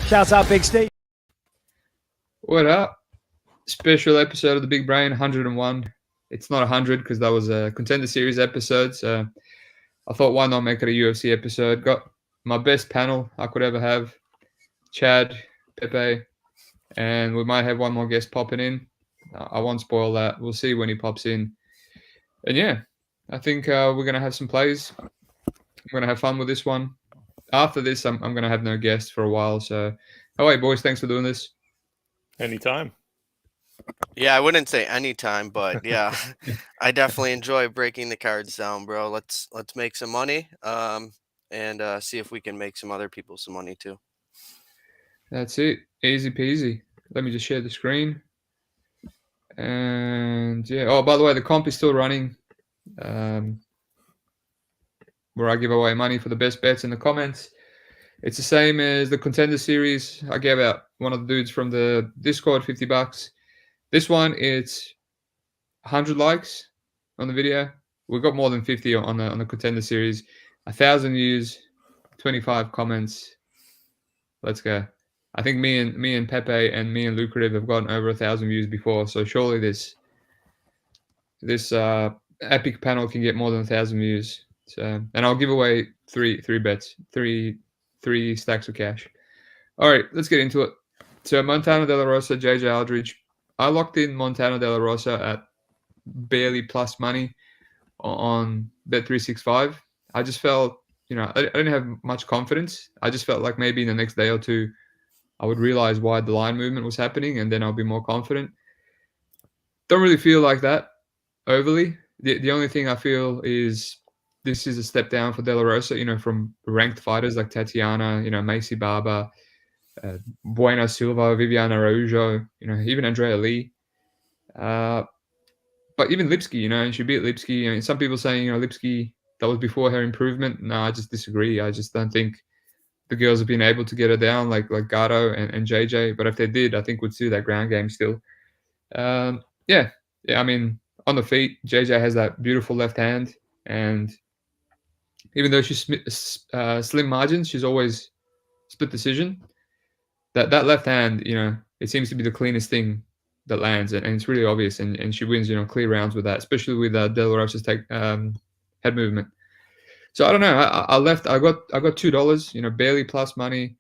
Shouts out Big Steve. What up? Special episode of the Big Brain 101. It's not 100 because that was a Contender Series episode. So I thought, why not make it a UFC episode? Got my best panel I could ever have. Chad, Pepe, and we might have one more guest popping in. I won't spoil that. We'll see when he pops in. And yeah, I think we're going to have some plays. I'm going to have fun with this one. After this, I'm going to have no guests for a while. So, all right, boys, thanks for doing this. Anytime. Yeah, I wouldn't say anytime, but yeah, I definitely enjoy breaking the cards down, bro. Let's make some money, and see if we can make some other people some money too. That's it. Easy peasy. Let me just share the screen. And yeah. Oh, by the way, the comp is still running. Where I give away money for the best bets in the comments. It's the same as the Contender Series. I gave out one of the dudes from the Discord $50. This one, it's 100 likes on the video. We got more than 50 on the Contender Series. 1,000 views, 25 comments. Let's go. I think me and Pepe and me and Lucrative have gotten over 1,000 views before. So surely this epic panel can get more than 1,000 views. So, and I'll give away three bets, three stacks of cash. All right, let's get into it. So Montana De La Rosa, JJ Aldridge. I locked in Montana De La Rosa at barely plus money on Bet365. I just felt, I didn't have much confidence. I just felt like maybe in the next day or two, I would realize why the line movement was happening, and then I'll be more confident. Don't really feel like that overly. The only thing I feel is this is a step down for De La Rosa, from ranked fighters like Tatiana, Macy Barber, Buena Silva, Viviana Araujo, even Andrea Lee. But even Lipski, she beat Lipski. Some people saying, Lipski, that was before her improvement. No, I just disagree. I just don't think the girls have been able to get her down like Gato and JJ. But if they did, I think we'd see that ground game still. Yeah. I mean, on the feet, JJ has that beautiful left hand. And even though she's slim margins, she's always split decision. That left hand, it seems to be the cleanest thing that lands, and it's really obvious. And she wins, clear rounds with that, especially with De La Rosa's head movement. So I don't know. I got $2, barely plus money.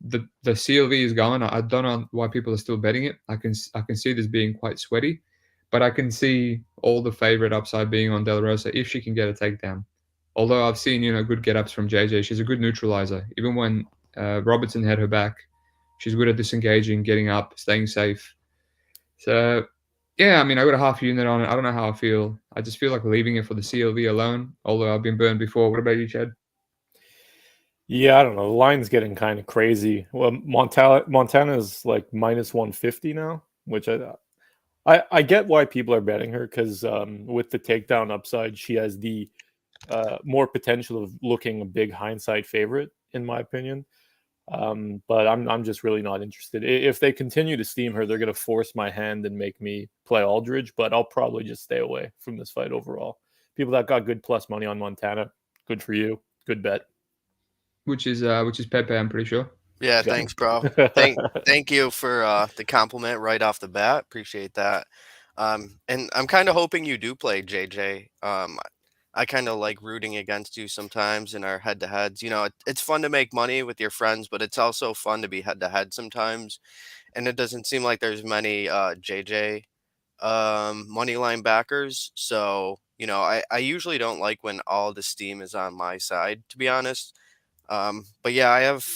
The CLV is going. I don't know why people are still betting it. I can see this being quite sweaty, but I can see all the favorite upside being on De La Rosa if she can get a takedown. Although I've seen, good get-ups from JJ. She's a good neutralizer. Even when Robertson had her back, she's good at disengaging, getting up, staying safe. So, yeah, I mean, I got a half unit on it. I don't know how I feel. I just feel like leaving it for the CLV alone, although I've been burned before. What about you, Chad? Yeah, I don't know. The line's getting kind of crazy. Well, Montana's like minus 150 now, which I get why people are betting her because with the takedown upside, she has the more potential of looking a big hindsight favorite, in my opinion. But I'm just really not interested. If they continue to steam her, they're going to force my hand and make me play Aldridge, but I'll probably just stay away from this fight overall. People that got good plus money on Montana, good for you. Good bet. Which is Pepe, I'm pretty sure. Yeah, thanks, bro. Thank you for the compliment right off the bat. Appreciate that. And I'm kind of hoping you do play JJ. I kind of like rooting against you sometimes in our head-to-heads. It's fun to make money with your friends, but it's also fun to be head-to-head sometimes. And it doesn't seem like there's many JJ money line backers. So, I usually don't like when all the steam is on my side, to be honest. But yeah, I have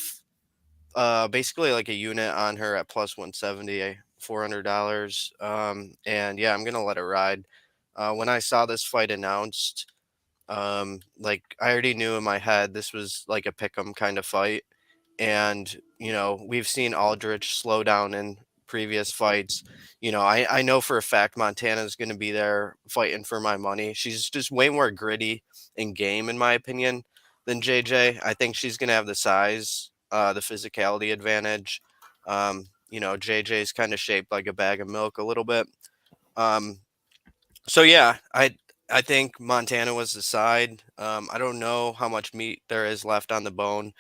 basically like a unit on her at plus 170, $400. And yeah, I'm going to let it ride. When I saw this fight announced, like I already knew in my head this was like a pick'em kind of fight, and we've seen Aldrich slow down in previous fights. I know for a fact Montana's going to be there fighting for my money. She's just way more gritty in game, in my opinion, than JJ. I think she's going to have the size, the physicality advantage. JJ's kind of shaped like a bag of milk a little bit. So yeah, I think Montana was the side. I don't know how much meat there is left on the bone.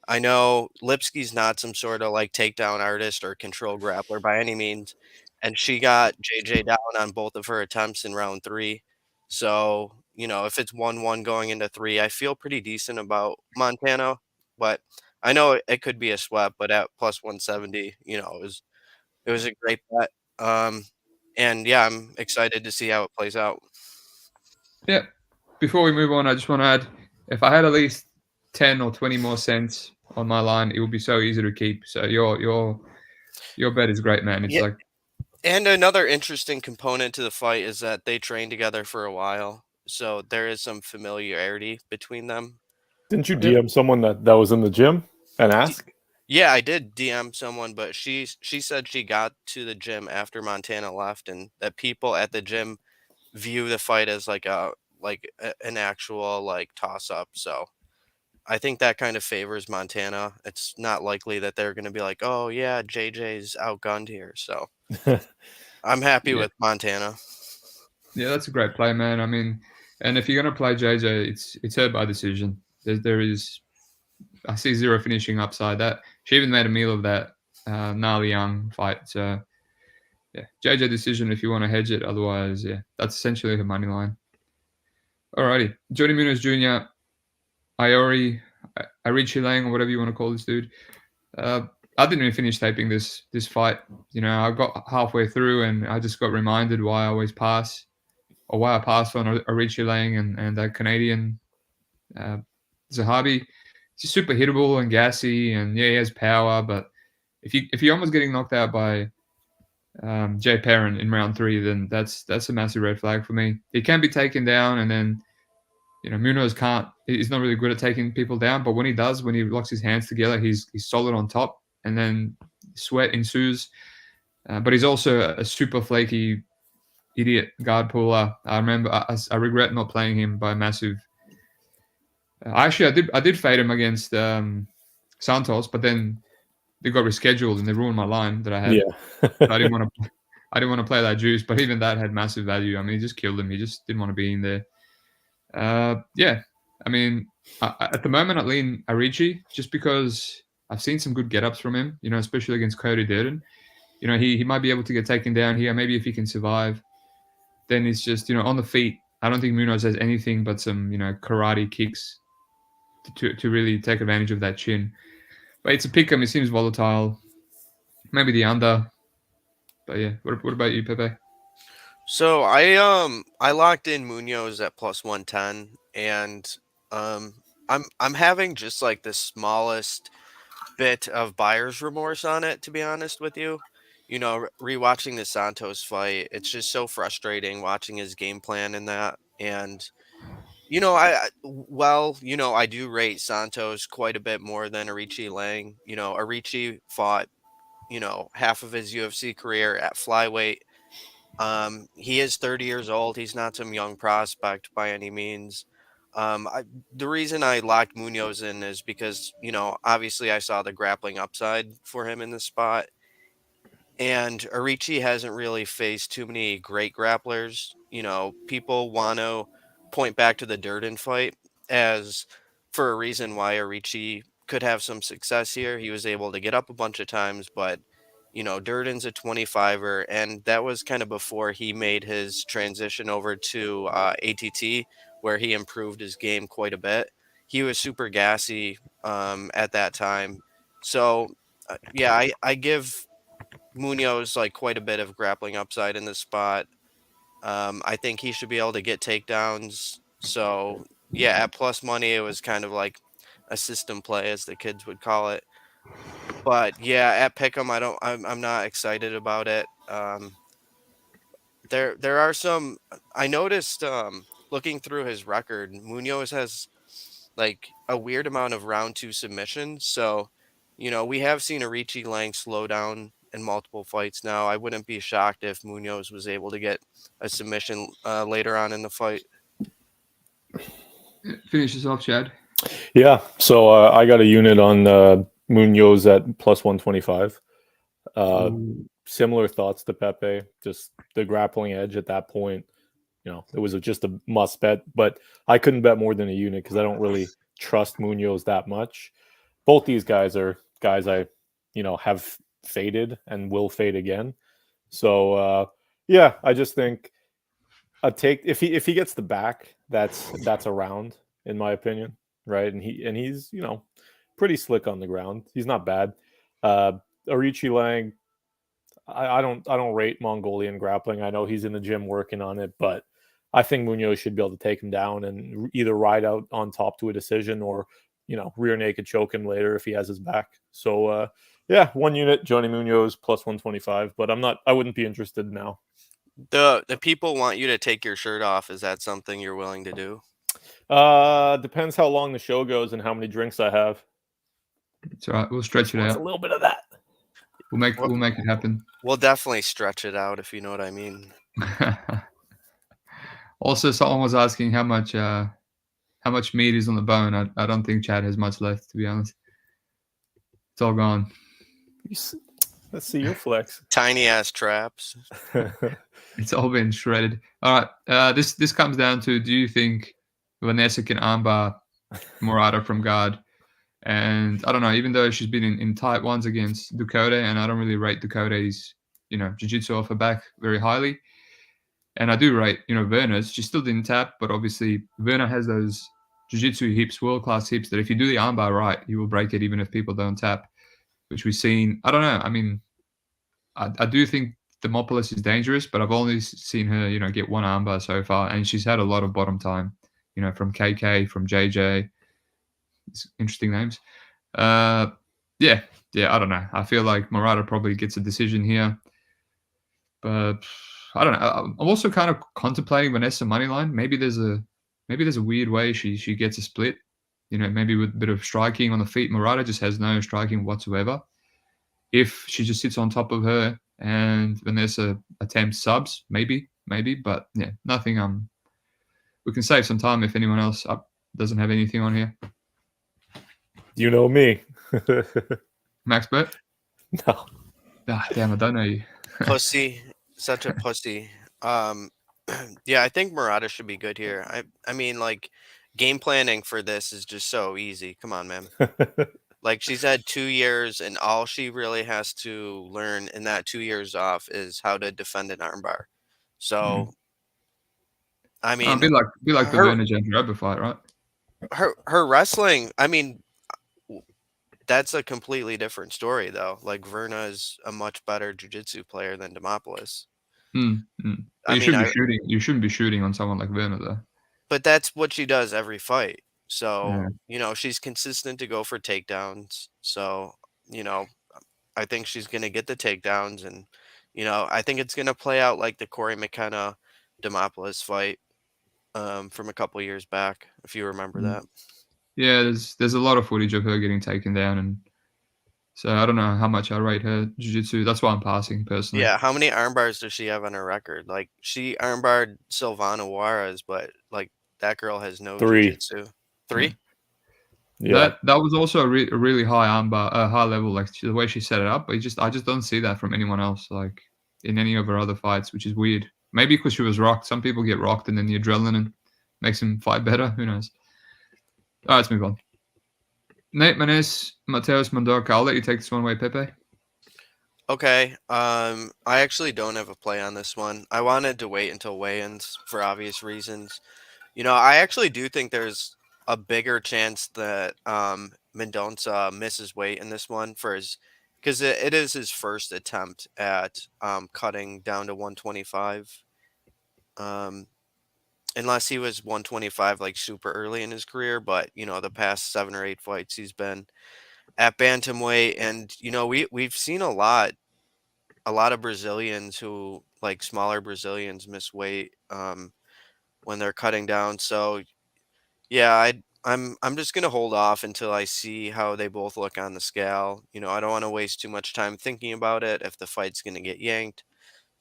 I know Lipsky's not some sort of like takedown artist or control grappler by any means, and she got JJ down on both of her attempts in round 3. So, if it's 1-1 going into 3, I feel pretty decent about Montana, but I know it could be a sweep, but at plus 170, it was a great bet. And yeah, I'm excited to see how it plays out. Yeah. Before we move on, I just want to add, if I had at least 10 or 20 more cents on my line, it would be so easy to keep. So your bet is great, man. It's Yeah, like, and another interesting component to the fight is that they trained together for a while, so there is some familiarity between them. Didn't you yeah, DM someone that was in the gym and ask? Yeah, I did DM someone, but she said she got to the gym after Montana left, and that people at the gym view the fight as an actual like toss up. So I think that kind of favors Montana. It's not likely that they're going to be like, oh yeah, JJ's outgunned here. So I'm happy yeah, with Montana. yeah, that's a great play, man. I mean, and if you're gonna play JJ, it's her by decision. There is, I see zero finishing upside. That she even made a meal of that gnarly young fight. So yeah, JJ decision if you want to hedge it. Otherwise, yeah, that's essentially her money line. Alrighty, Johnny Munoz Jr., Aoriqileng, or whatever you want to call this dude. Uh, I didn't even finish taping this fight. I got halfway through and I just got reminded why I always pass, or why I passed on Aoriqileng and that Canadian uh, Zahabi. He's super hittable and gassy, and yeah, he has power. But if you're almost getting knocked out by Jay Perrin in round 3, then that's a massive red flag for me. He can be taken down, and then Munoz can't. He's not really good at taking people down, but when he does, when he locks his hands together, he's solid on top, and then sweat ensues. But he's also a super flaky idiot guard puller. I remember I regret not playing him by a massive. Actually, I did fade him against Santos, but then they got rescheduled and they ruined my line that I had. Yeah. I didn't want to play that juice, but even that had massive value. I mean, he just killed him. He just didn't want to be in there. Yeah, I mean, at the moment I lean Arichi just because I've seen some good get-ups from him, especially against Cody Durden. He might be able to get taken down here. Maybe if he can survive, then it's just, on the feet. I don't think Munoz has anything but some, karate kicks to really take advantage of that chin. But it's a pick 'em. He seems volatile. Maybe the under. But yeah, what about you, Pepe? So I locked in Munoz at plus 110, and I'm having just like the smallest bit of buyer's remorse on it, to be honest with you. Rewatching the Santos fight, it's just so frustrating watching his game plan in that. And I do rate Santos quite a bit more than Aoriqileng. Aoriqileng fought half of his UFC career at flyweight. He is 30 years old. He's not some young prospect by any means. The reason I locked Munoz in is because, obviously I saw the grappling upside for him in this spot. And Arichi hasn't really faced too many great grapplers. People want to point back to the Durden fight as for a reason why Arichi could have some success here. He was able to get up a bunch of times, but Durden's a 25er, and that was kind of before he made his transition over to ATT, where he improved his game quite a bit. He was super gassy at that time. So, yeah, I give Munoz like quite a bit of grappling upside in this spot. I think he should be able to get takedowns. So yeah, at plus money, it was kind of like a system play, as the kids would call it. But yeah, at Pick'em, I'm not excited about it. There are some. I noticed looking through his record, Munoz has like a weird amount of round 2 submissions. So, we have seen Aoriqileng slow down in multiple fights now. I wouldn't be shocked if Munoz was able to get a submission later on in the fight. Finish this off, Chad. Yeah. So I got a unit on Munoz at plus 125. Similar thoughts to Pepe, just the grappling edge at that point. it was just a must bet. But I couldn't bet more than a unit because I don't really trust Munoz that much. Both these guys are guys I, have faded and will fade again. So yeah, I just think a take if he gets the back, that's a round in my opinion, right? And he's pretty slick on the ground. He's not bad. Aoriqileng, I don't rate Mongolian grappling. I know he's in the gym working on it, but I think Munoz should be able to take him down and either ride out on top to a decision or rear naked choke him later if he has his back. So yeah, 1 unit, Johnny Munoz plus 125, but I wouldn't be interested now. The people want you to take your shirt off. Is that something you're willing to do? Depends how long the show goes and how many drinks I have. It's all right. We'll stretch it out. A little bit of that. We'll make it happen. We'll definitely stretch it out if you know what I mean. Also, someone was asking how much meat is on the bone. I don't think Chad has much left, to be honest. It's all gone. Let's see your flex. Tiny ass traps. It's all been shredded. All right. This comes down to: do you think Vanessa can armbar Murata from guard? And I don't know. Even though she's been in tight ones against Dakota, and I don't really rate Dakota's jiu-jitsu off her back very highly. And I do rate Verna's. She still didn't tap, but obviously Verna has those jiu-jitsu hips, world-class hips, that if you do the armbar right, you will break it even if people don't tap, which we've seen. I don't know. I mean, I do think Demopoulos is dangerous, but I've only seen her, get one armbar so far, and she's had a lot of bottom time, from KK, from JJ. It's interesting names. Yeah, I don't know. I feel like Murata probably gets a decision here, but I don't know. I'm also kind of contemplating Vanessa moneyline. Maybe there's a weird way she gets a split. Maybe with a bit of striking on the feet. Murata just has no striking whatsoever. If she just sits on top of her and Vanessa attempts subs, maybe. But yeah, nothing. We can save some time if anyone else doesn't have anything on here. You know me. Max Bet? No. Ah, damn, I don't know you. Pussy. Such a pussy. Yeah, I think Murata should be good here. I mean, like, game planning for this is just so easy. Come on, man. Like, she's had 2 years, and all she really has to learn in that 2 years off is how to defend an armbar. So, I mean, be like the Verna Jandiroba fight, right? Her wrestling. I mean, that's a completely different story, though. Like, Verna is a much better jiu-jitsu player than Demopoulos. You shouldn't be shooting on someone like Verna, though. But that's what she does every fight. So, she's consistent to go for takedowns. So, I think she's going to get the takedowns. And, I think it's going to play out like the Corey McKenna Demopoulos fight from a couple years back, if you remember that. Yeah, there's a lot of footage of her getting taken down. And so I don't know how much I rate her jiu-jitsu. That's why I'm passing, personally. Yeah, how many armbars does she have on her record? Like, she armbarred Silvana Juarez, but, like, that girl has no 3. jiu-jitsu. 3? Yeah. That was also a really high armbar, high level, like the way she set it up. But I just don't see that from anyone else, like in any of her other fights, which is weird. Maybe because she was rocked. Some people get rocked and then the adrenaline makes them fight better. Who knows? All right, let's move on. Nate Maness, Mateus Mendonça. I'll let you take this one away, Pepe. Okay. I actually don't have a play on this one. I wanted to wait until weigh-ins for obvious reasons. I actually do think there's a bigger chance that Mendonça misses weight in this one because it is his first attempt at cutting down to 125. Unless he was 125 like super early in his career, but the past 7 or 8 fights he's been at bantamweight, and we've seen a lot of Brazilians who, like, smaller Brazilians, miss weight when they're cutting down. So yeah, I'm just gonna hold off until I see how they both look on the scale. I don't want to waste too much time thinking about it if the fight's gonna get yanked.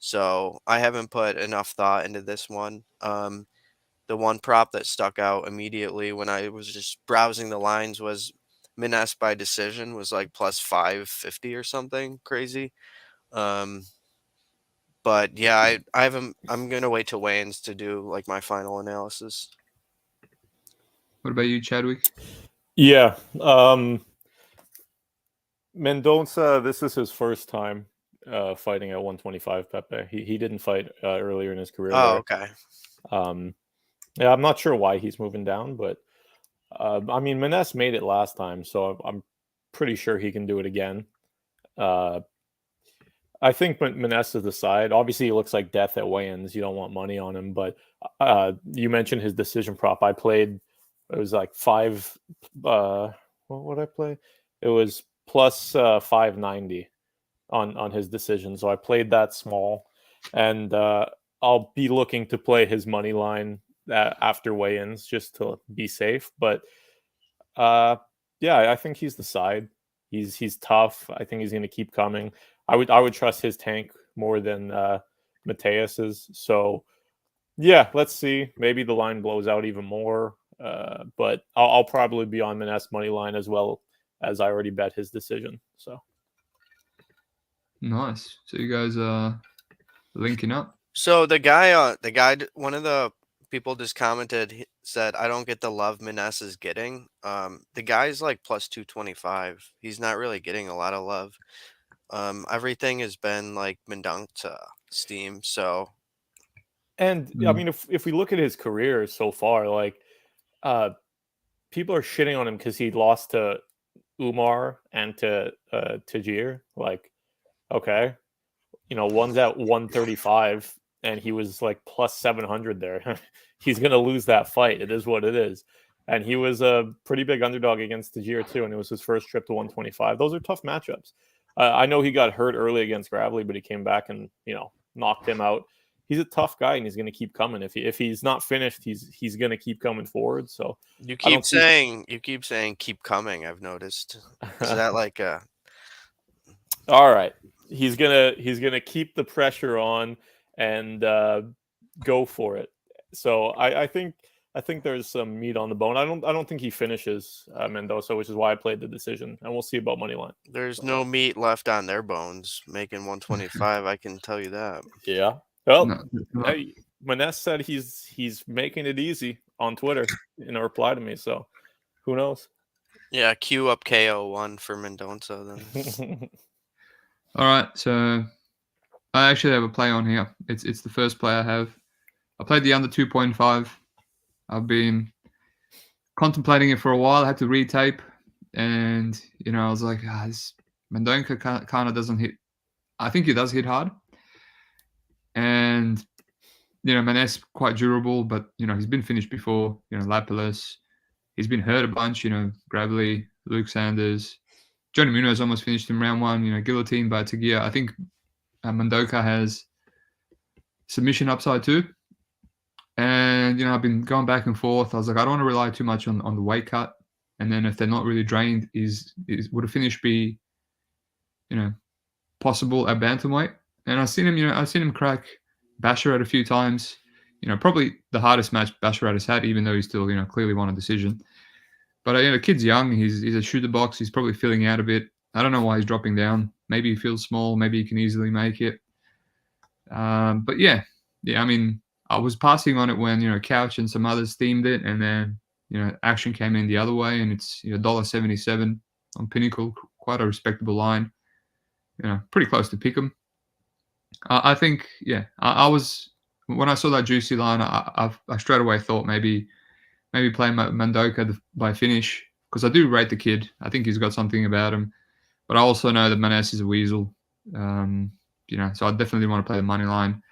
So I haven't put enough thought into this one. The one prop that stuck out immediately when I was just browsing the lines was Maness by decision was like plus 550 or something crazy. But yeah, I'm gonna wait till weigh-ins to do like my final analysis. What about you, Chadwick? Yeah. Mendonça, this is his first time fighting at 125, Pepe. He didn't fight earlier in his career. Oh, okay. Yeah, I'm not sure why he's moving down, but I mean, Maness made it last time, so I'm pretty sure he can do it again. I think Maness is the side. Obviously, he looks like death at weigh-ins. You don't want money on him, but you mentioned his decision prop. I played. It was like 5. What would I play? It was plus 590 on his decision. So I played that small, and I'll be looking to play his money line after weigh-ins just to be safe. But yeah, I think he's the side. He's tough. I think he's going to keep coming. I would trust his tank more than Mateus's. So yeah, let's see. Maybe the line blows out even more. But I'll probably be on Maness money line as well, as I already bet his decision. So nice. So you guys are linking up. So the guy, one of the people just commented, said, "I don't get the love Maness is getting." The guy's like plus 225. He's not really getting a lot of love. Everything has been like Mendonça steam. So, and I mean, if we look at his career so far, like people are shitting on him because he lost to Umar and to Tajir. Like, okay, one's at 135 and he was like plus 700 there. He's gonna lose that fight. It is what it is. And he was a pretty big underdog against Tajir too, and it was his first trip to 125. Those are tough matchups. I know he got hurt early against Gravely, but he came back and knocked him out. He's a tough guy, and he's going to keep coming. If he's not finished, he's going to keep coming forward. So you keep saying keep coming. I've noticed. Is that like a? All right, he's gonna keep the pressure on and go for it. So I think there's some meat on the bone. I don't think he finishes Mendonça, which is why I played the decision, and we'll see about money line. There's no meat left on their bones making 125. I can tell you that. Yeah. Well, hey, Maness said he's making it easy on Twitter in a reply to me. So who knows? Yeah, queue up KO1 for Mendonça then. All right, so I actually have a play on here. It's the first play I have. I played the under 2.5. I've been contemplating it for a while. I had to retape, and I was like, this Mendonça kind of doesn't hit. I think he does hit hard, and Maness quite durable, but he's been finished before. Lapilus, he's been hurt a bunch. Gravely, Luke Sanders, Johnny Munoz almost finished in round 1. Guillotine by Tagia. I think Mendonça has submission upside too. And, I've been going back and forth. I was like, I don't want to rely too much on the weight cut. And then if they're not really drained, would a finish be, possible at bantamweight? And I've seen him crack Basharat a few times. Probably the hardest match Basharat has had, even though he's still, clearly won a decision. But, the kid's young. He's a shooter box. He's probably filling out a bit. I don't know why he's dropping down. Maybe he feels small. Maybe he can easily make it. But yeah, I mean, I was passing on it when, Couch and some others themed it. And then, action came in the other way. And it's, $1.77 on Pinnacle. Quite a respectable line. Pretty close to pick 'em. I think, yeah, I was, when I saw that juicy line, I straight away thought maybe play Mendonça by finish, because I do rate the kid. I think he's got something about him. But I also know that Maness is a weasel. So I definitely want to play the money line.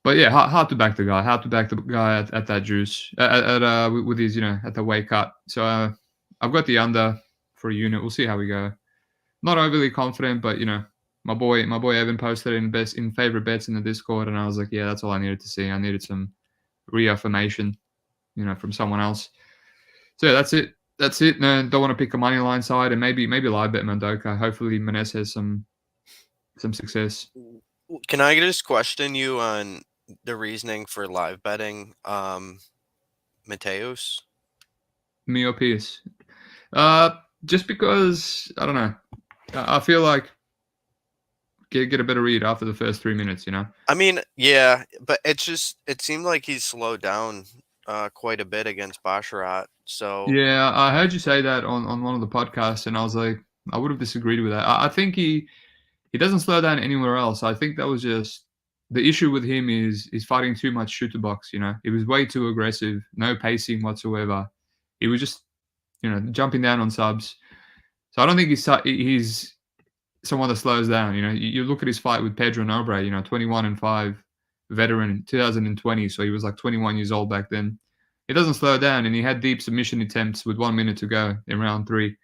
But yeah, hard to back the guy. Hard to back the guy at that juice, with his, at the weight cut. So I've got the under for a unit. We'll see how we go. Not overly confident, but my boy Evan posted in favorite bets in the Discord, and I was like, yeah, that's all I needed to see. I needed some reaffirmation, from someone else. So yeah, that's it. No, don't want to pick a money line side, and maybe live bet Mendonça. Hopefully Maness has some success. Can I just question you on the reasoning for live betting Mateus? Me or Pierce? Just because, I don't know. I feel like get a better read after the first 3 minutes. I mean, yeah, but it seemed like he's slowed down quite a bit against Basharat. So Yeah, I heard you say that on one of the podcasts, and I was like, I would have disagreed with that. I think he doesn't slow down anywhere else. I think that was just the issue with him is fighting too much shooter box. He was way too aggressive, no pacing whatsoever. He was just jumping down on subs. So I don't think he's someone that slows down. You look at his fight with Pedro Nobre. 21-5, veteran, 2020. So he was like 21 years old back then. He doesn't slow down, and he had deep submission attempts with 1 minute to go in round 3.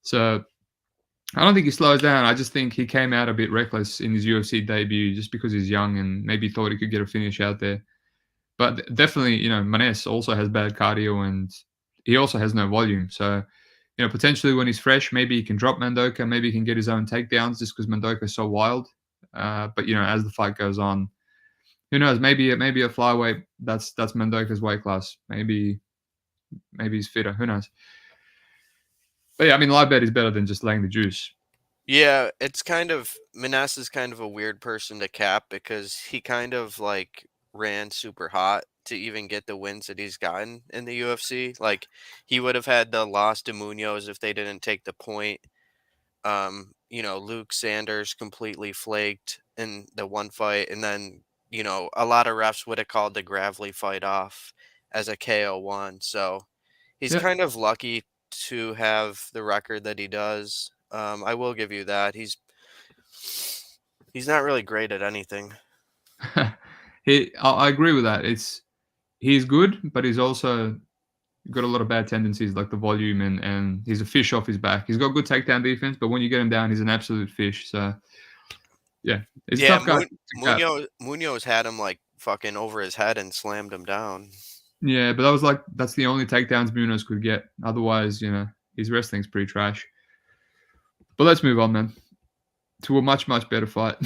So I don't think he slows down. I just think he came out a bit reckless in his UFC debut just because he's young and maybe thought he could get a finish out there. But definitely, Maness also has bad cardio and he also has no volume. So, potentially when he's fresh, maybe he can drop Mendonça, maybe he can get his own takedowns just because Mendonça is so wild. But, as the fight goes on, who knows? Maybe a flyweight, that's Mendonça's weight class. Maybe he's fitter. Who knows? But yeah, I mean, live bet is better than just laying the juice. yeah, it's Maness is kind of a weird person to cap because he kind of like ran super hot to even get the wins that he's gotten in the UFC. Like he would have had the loss to Munoz if they didn't take the point. Luke Sanders completely flaked in the one fight, and then a lot of refs would have called the Gravely fight off as a KO1. So he's kind of lucky to have the record that he does. I will give you that. He's not really great at anything. I agree with that. He's good, but he's also got a lot of bad tendencies like the volume and he's a fish off his back. He's got good takedown defense, but when you get him down, he's an absolute fish. So yeah, it's a tough guy. Munoz had him like fucking over his head and slammed him down. Yeah, but that's the only takedowns Munoz could get. Otherwise, his wrestling's pretty trash. But let's move on, man, to a much, much better fight.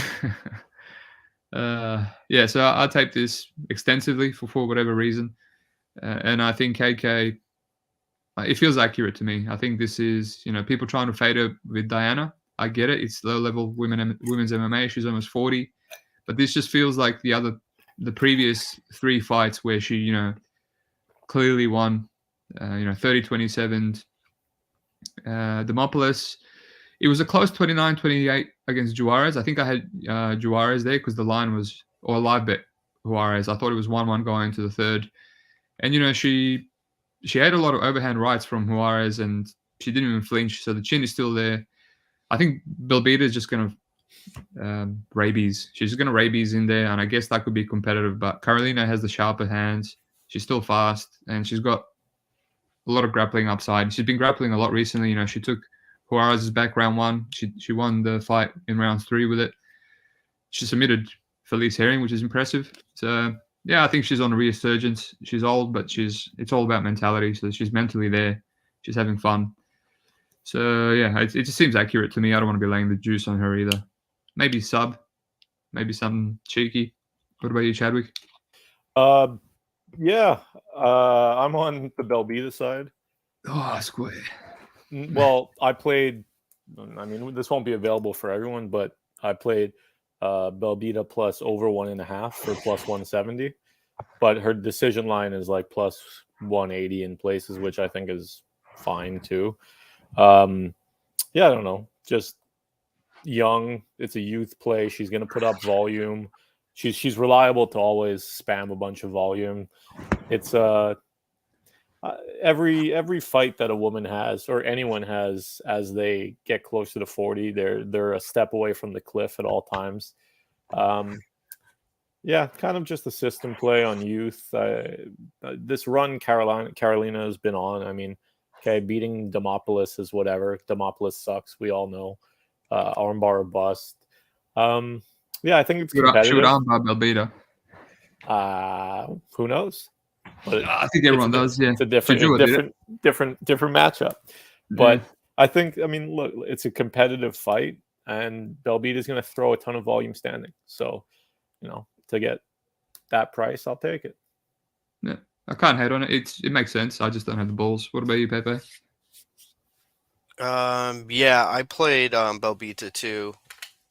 So I taped this extensively for whatever reason. And I think KK, it feels accurate to me. I think this is, people trying to fade her with Diana. I get it. It's low-level women's MMA. She's almost 40. But this just feels like the previous 3 fights where she, clearly won, 30-27. Demopoulos, it was a close 29-28 against Juarez. I think I had Juarez there because the line was, or live bet Juarez. I thought it was 1-1 going to the third. And, she had a lot of overhand rights from Juarez and she didn't even flinch. So the chin is still there. I think Belbita is just going to rabies. She's just going to rabies in there. And I guess that could be competitive. But Carolina has the sharper hands. She's still fast and she's got a lot of grappling upside. She's been grappling a lot recently. She took Juarez's back round 1. She won the fight in round 3 with it. She submitted Felice Herring, which is impressive. So yeah, I think she's on a resurgence. She's old, but it's all about mentality. So she's mentally there. She's having fun. So yeah, it just seems accurate to me. I don't want to be laying the juice on her either. Maybe sub, maybe something cheeky. What about you, Chadwick? Yeah, I'm on the Belbita side. Oh, square. Well, I played. I mean, this won't be available for everyone, but I played Belbita plus over 1.5 for plus 170. But her decision line is like plus 180 in places, which I think is fine too. Yeah, I don't know. Just young. It's a youth play. She's going to put up volume. She's reliable to always spam a bunch of volume. It's every fight that a woman has or anyone has as they get closer to 40, they're a step away from the cliff at all times. Yeah, kind of just a system play on youth. This run Carolina has been on. I mean, okay, beating Demopoulos is whatever. Demopoulos sucks. We all know. Armbar or bust. Yeah, I think it's competitive. Shoot armbar Belbita. Who knows? But I think everyone does. Yeah, it's a different matchup. But I think, I mean, look, it's a competitive fight, and Belbita's going to throw a ton of volume standing. So, to get that price, I'll take it. Yeah, I can't hate on it. It makes sense. I just don't have the balls. What about you, Pepe? Yeah, I played Belbita too,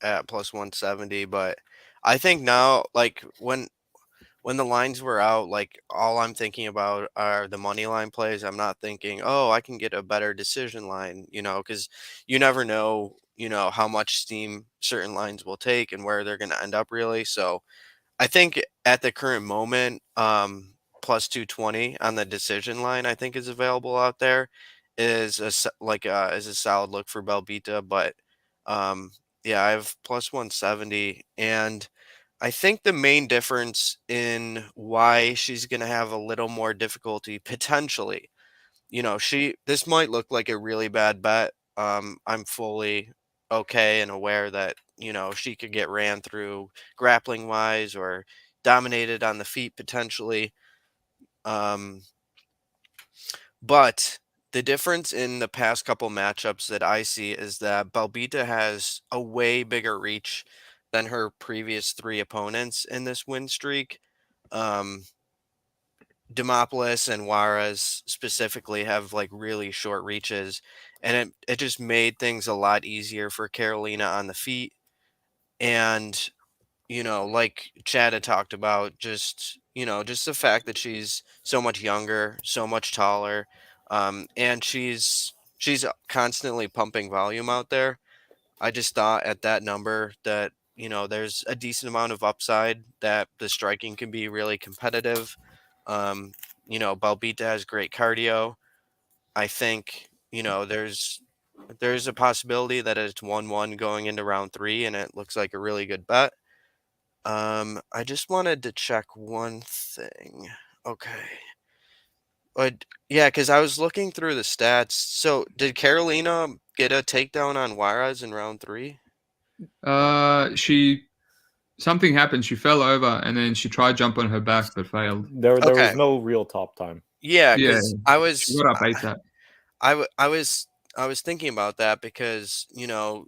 at plus 170, but I think now, like when the lines were out, like all I'm thinking about are the money line plays. I'm not thinking, oh, I can get a better decision line, because you never know, how much steam certain lines will take and where they're going to end up really. So I think at the current moment, plus 220 on the decision line, I think is available out there is a solid look for Belbita, but um, yeah, I have plus 170, and I think the main difference in why she's going to have a little more difficulty potentially, this might look like a really bad bet. I'm fully okay and aware that, she could get ran through grappling wise or dominated on the feet potentially. Um, but the difference in the past couple matchups that I see is that Belbita has a way bigger reach than her previous three opponents in this win streak. Um, Demopoulos and Juarez specifically have like really short reaches, and it just made things a lot easier for Carolina on the feet. And like Chad had talked about, just the fact that she's so much younger, so much taller, and she's constantly pumping volume out there. I just thought at that number that there's a decent amount of upside that the striking can be really competitive. Belbita has great cardio. I think there's a possibility that it's 1-1 going into round 3, and it looks like a really good bet. I just wanted to check one thing. Okay. But yeah, because I was looking through the stats. So did Carolina get a takedown on Juarez in round 3? She something happened. She fell over and then she tried jump on her back but failed. There Okay. was no real top time. Yeah, Yeah, because she got up ASAP. I was thinking about that because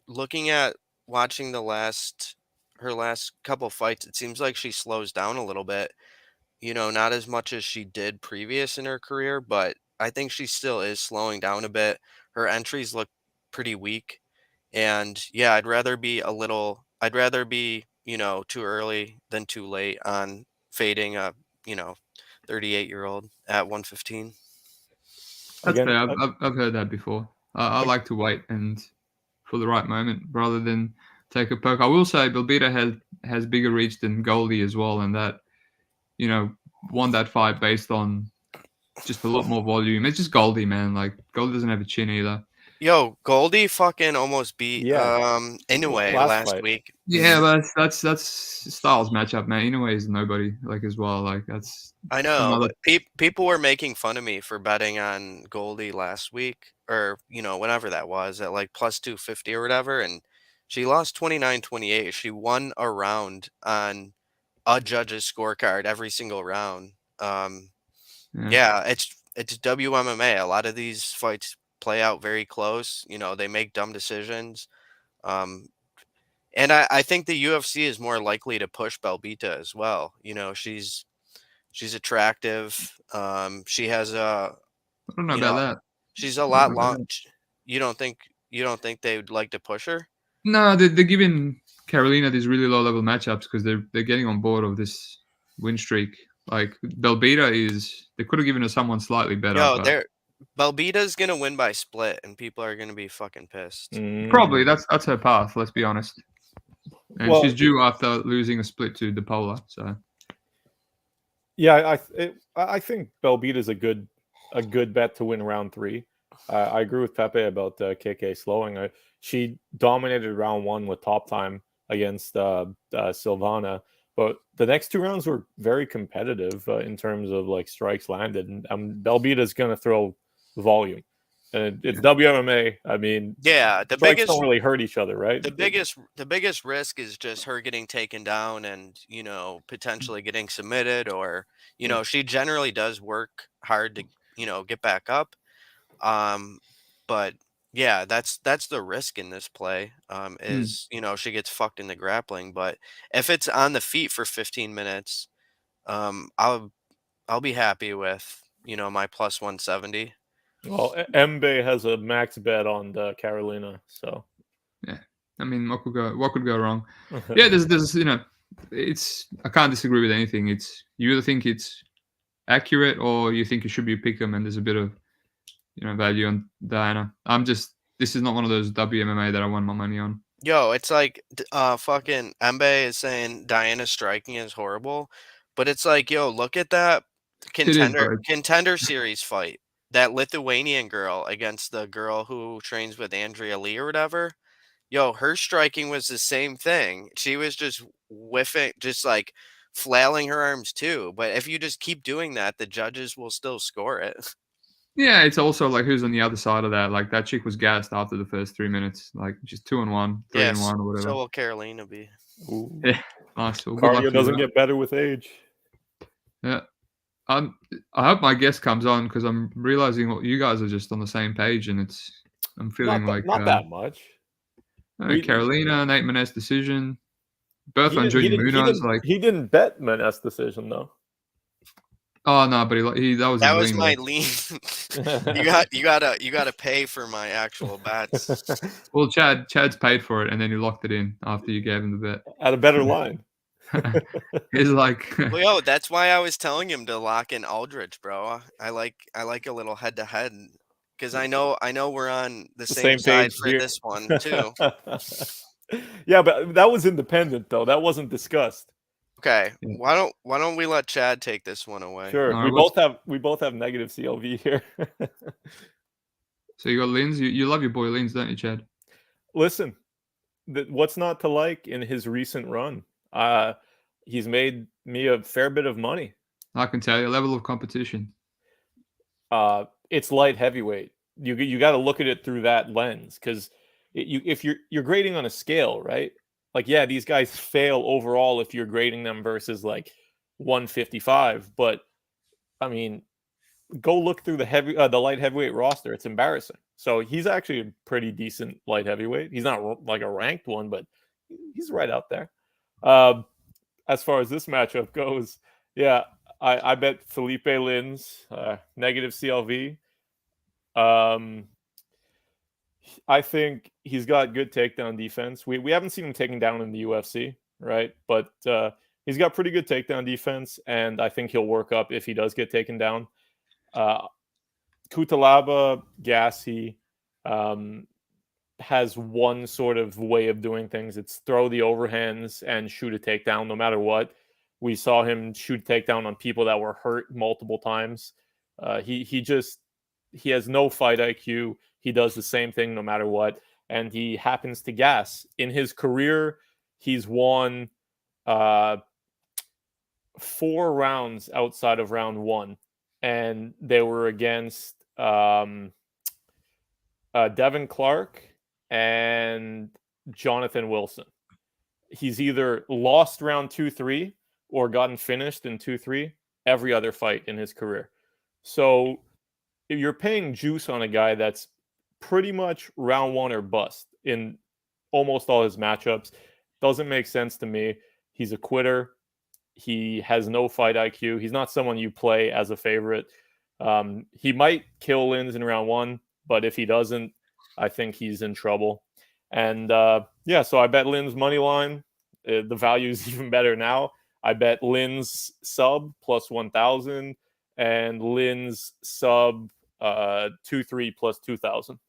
looking at watching her last couple fights, it seems like she slows down a little bit. Not as much as she did previous in her career, but I think she still is slowing down a bit. Her entries look pretty weak, and yeah, I'd rather be too early than too late on fading a 38-year-old at 115. That's Again, fair. I've heard that before. I like to wait and for the right moment rather than take a poke. I will say Belbita has bigger reach than Goldie as well, and that won that fight based on just a lot more volume. It's just Goldie, man. Like Goldie doesn't have a chin either. Yo, Goldie fucking almost beat Inoue last fight. week. Yeah, but that's Styles matchup, man. Inoue is nobody like as well. Like that's I know, another. but people were making fun of me for betting on Goldie last week, or whenever that was, at like plus 250 or whatever, and she lost 29-28. She won a round on a judge's scorecard every single round. Yeah. Yeah, it's WMMA. A lot of these fights play out very close. They make dumb decisions. Um, and I think the UFC is more likely to push Belbita as well. She's attractive. She has a I don't know you about know that. she's a I don't lot know about long. that. You don't think they would like to push her? No, they're giving Carolina these really low level matchups because they're getting on board of this win streak. Like Belbita they could have given her someone slightly better, Yo, but Belbita's gonna win by split, and people are gonna be fucking pissed. probably that's her path. Let's be honest. And Well, she's due after losing a split to DePola. So yeah, I think Belbita is a good bet to win round 3. I agree with Pepe about KK slowing. She dominated round 1 with top time against Silvana, but the next 2 rounds were very competitive in terms of like strikes landed, and Belbita is going to throw volume. And it's WMMA. I mean, Yeah, strikes don't really hurt each other, right? the biggest risk is just her getting taken down and potentially getting submitted, or she generally does work hard to get back up. But yeah, that's the risk in this play. Is she gets fucked in the grappling, but if it's on the feet for 15 minutes, I'll be happy with my plus 170. Well, Mbe has a max bet on the Carolina, so yeah, I mean, what could go wrong? Yeah, there's I can't disagree with anything. It's you either think it's accurate or you think it should be a pick 'em, and there's a bit of value on Diana. This is not one of those WMMA that I won my money on. Yo, it's like fucking Mbe is saying Diana's striking is horrible, but it's like, yo, look at that It is, bro. contender series fight. That Lithuanian girl against the girl who trains with Andrea Lee or whatever. Yo, her striking was the same thing. She was just whiffing, just like flailing her arms too. But if you just keep doing that, the judges will still score it. Yeah, it's also like who's on the other side of that. Like that chick was gassed after the first 3 minutes. Like just 2-1, 3-1, or whatever. So will Carolina be. Ooh. Yeah, nice. Well, good luck Cardio to doesn't you. get better with age. Yeah. I hope my guest comes on because I'm realizing what you guys are just on the same page, and I'm feeling Not that much. Carolina, Nate Maness decision, both on He Junior didn't- Munoz. he didn't bet Maness decision though. Oh no, but he that was That his was lean, my though. lean. you gotta pay for my actual bets. Well, Chad's paid for it, and then he locked it in after you gave him the bet. At a better line. He's like, Well, yo, that's why I was telling him to lock in Aldrich, bro. I like a little head to head because I know we're on the same side page for here. this one too. Yeah, but that was independent though. That wasn't discussed. Okay, Yeah. why don't we let Chad take this one away? Sure. All right, We both have negative CLV here. so you got Lins. You love your boy Lins, don't you, Chad? Listen, what's not to like in his recent run? He's made me a fair bit of money. I can tell you, level of competition. It's light heavyweight. You got to look at it through that lens because if you're grading on a scale, right? Like, yeah, these guys fail overall if you're grading them versus like 155. But I mean, go look through the light heavyweight roster. It's embarrassing. So he's actually a pretty decent light heavyweight. He's not like a ranked one, but he's right out there. As far as this matchup goes, yeah, I bet Felipe Lins negative CLV. I think he's got good takedown defense. We haven't seen him taken down in the UFC, right? But he's got pretty good takedown defense, and I think he'll work up if he does get taken down. Cutelaba, gassy, has one sort of way of doing things. It's throw the overhands and shoot a takedown no matter what. We saw him shoot a takedown on people that were hurt multiple times. He has no fight IQ. He does the same thing no matter what. And he happens to gas. In his career, he's won 4 rounds outside of round 1. And they were against Devin Clark and Jonathan Wilson. He's either lost round 2-3 or gotten finished in 2-3 every other fight in his career. So if you're paying juice on a guy that's pretty much round 1 or bust in almost all his matchups, doesn't make sense to me. He's a quitter. He has no fight IQ. He's not someone you play as a favorite. He might kill Lins in round 1, but if he doesn't, I think he's in trouble. And so I bet Lins money line. The value is even better now. I bet Lins sub plus 1,000 and Lins sub 2-3 plus 2,000.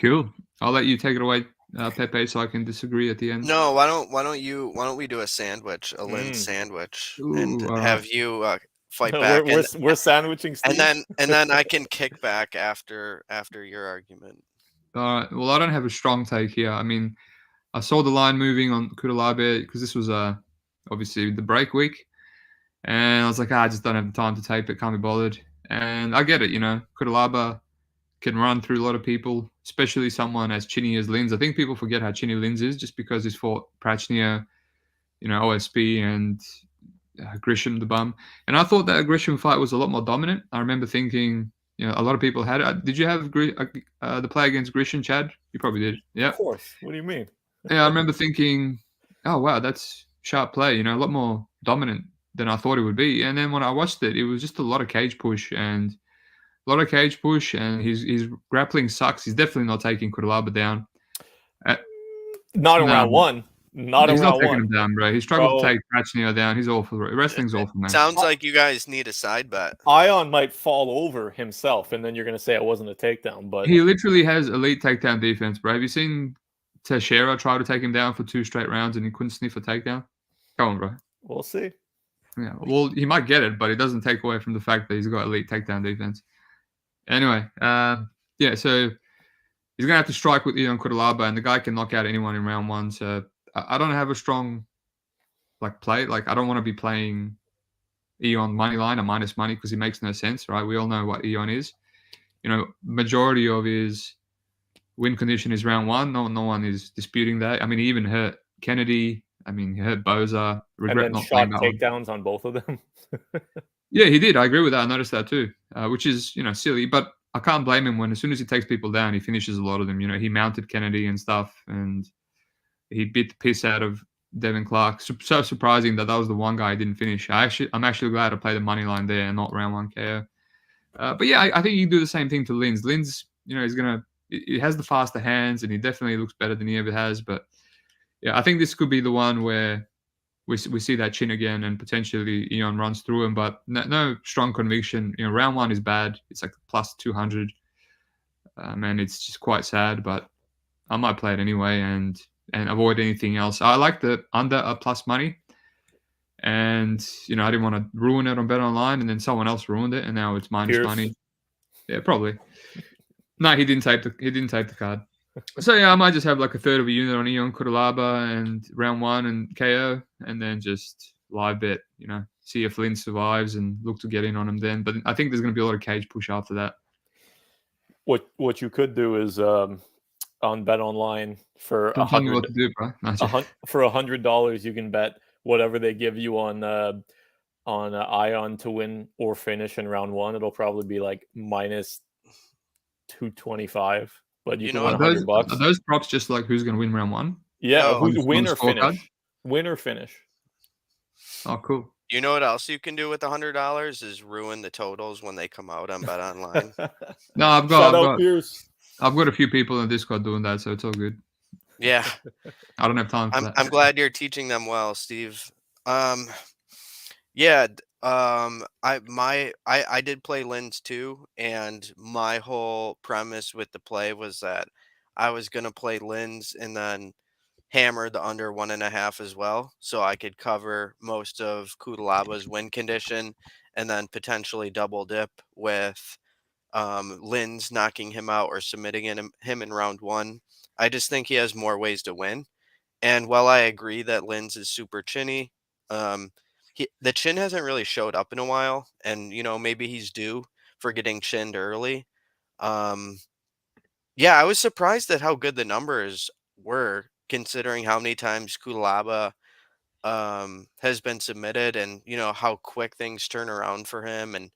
Cool. I'll let you take it away, Pepe, so I can disagree at the end. No, why don't we do a sandwich, a Lins sandwich, and have you fight back? We're sandwiching Steve. and then I can kick back after your argument. All right. Well, I don't have a strong take here. I mean, I saw the line moving on Cutelaba because this was obviously the break week, and I was like, I just don't have the time to tape it. Can't be bothered. And I get it, Cutelaba can run through a lot of people, especially someone as chinny as Lins. I think people forget how chinny Lins is just because he's fought Prachnio, OSP, and Grisham the bum. And I thought that Grisham fight was a lot more dominant. I remember thinking, a lot of people had it. Did you have the play against Grisham, Chad? You probably did. Yeah. Of course. What do you mean? Yeah, I remember thinking, oh, wow, that's sharp play, a lot more dominant than I thought it would be. And then when I watched it, it was just a lot of cage push and his grappling sucks. He's definitely not taking Cutelaba down. Not in No. round one. Not in He's not round taking one. him down, bro. He struggled to Bro. take Pachinio down. He's awful. Wrestling's awful, man. Sounds like you guys need a side bet. Ion might fall over himself, and then you're going to say it wasn't a takedown. But He literally has elite takedown defense, bro. Have you seen Teixeira try to take him down for 2 straight rounds and he couldn't sniff a takedown? Come on, bro. we'll see. Yeah, well, he might get it, but it doesn't take away from the fact that he's got elite takedown defense. Anyway, yeah, so he's going to have to strike with Ion Cutelaba, and the guy can knock out anyone in round one. So I don't have a strong play. Like, I don't want to be playing Ion money line or minus money because he makes no sense, right? We all know what Ion is. You know, majority of his win condition is round one. No one is disputing that. I mean, he even hurt Kennedy. I mean, he hurt Boza. And then shot takedowns on both of them. Yeah, he did. I agree with that. I noticed that too, which is, silly. But I can't blame him when as soon as he takes people down, he finishes a lot of them. He mounted Kennedy and stuff, and he beat the piss out of Devin Clark. So surprising that was the one guy I didn't finish. I'm actually glad I played the money line there and not round one KO. But yeah, I think you can do the same thing to Linz. Linz, he's he has the faster hands, and he definitely looks better than he ever has. But yeah, I think this could be the one where we see that chin again, and potentially Ion runs through him. But no strong conviction. Round one is bad. It's like plus 200, and it's just quite sad. But I might play it anyway and avoid anything else. I like the under a plus money, and I didn't want to ruin it on Bet Online, and then someone else ruined it, and now it's minus money. Yeah, probably. No, he didn't tape the card. So yeah, I might just have like a third of a unit on Ion Cutelaba and round one and KO, and then just live bet. See if Lynn survives and look to get in on him then. But I think there's going to be a lot of cage push after that. What you could do is on Bet Online for Tell me what to do, bro. For $100, you can bet whatever they give you on Ion to win or finish in round one. It'll probably be like minus 225. But you can win $100. Are those props just like who's going to win round one? Yeah, win or finish. Win or finish. Oh, cool. You know what else you can do with $100 is ruin the totals when they come out on Bet Online. No, I've got a few people in Discord doing that, so it's all good. Yeah, I don't have time for that. I'm glad you're teaching them well, Steve. Yeah. I did play Linz too, and my whole premise with the play was that I was gonna play Linz and then hammer the under 1.5 as well, so I could cover most of Cutelaba's win condition, and then potentially double dip with Linz knocking him out or submitting him in round one. I just think he has more ways to win, and while I agree that Linz is super chinny, the chin hasn't really showed up in a while, and maybe he's due for getting chinned early. Yeah, I was surprised at how good the numbers were, considering how many times Cutelaba has been submitted, and how quick things turn around for him, and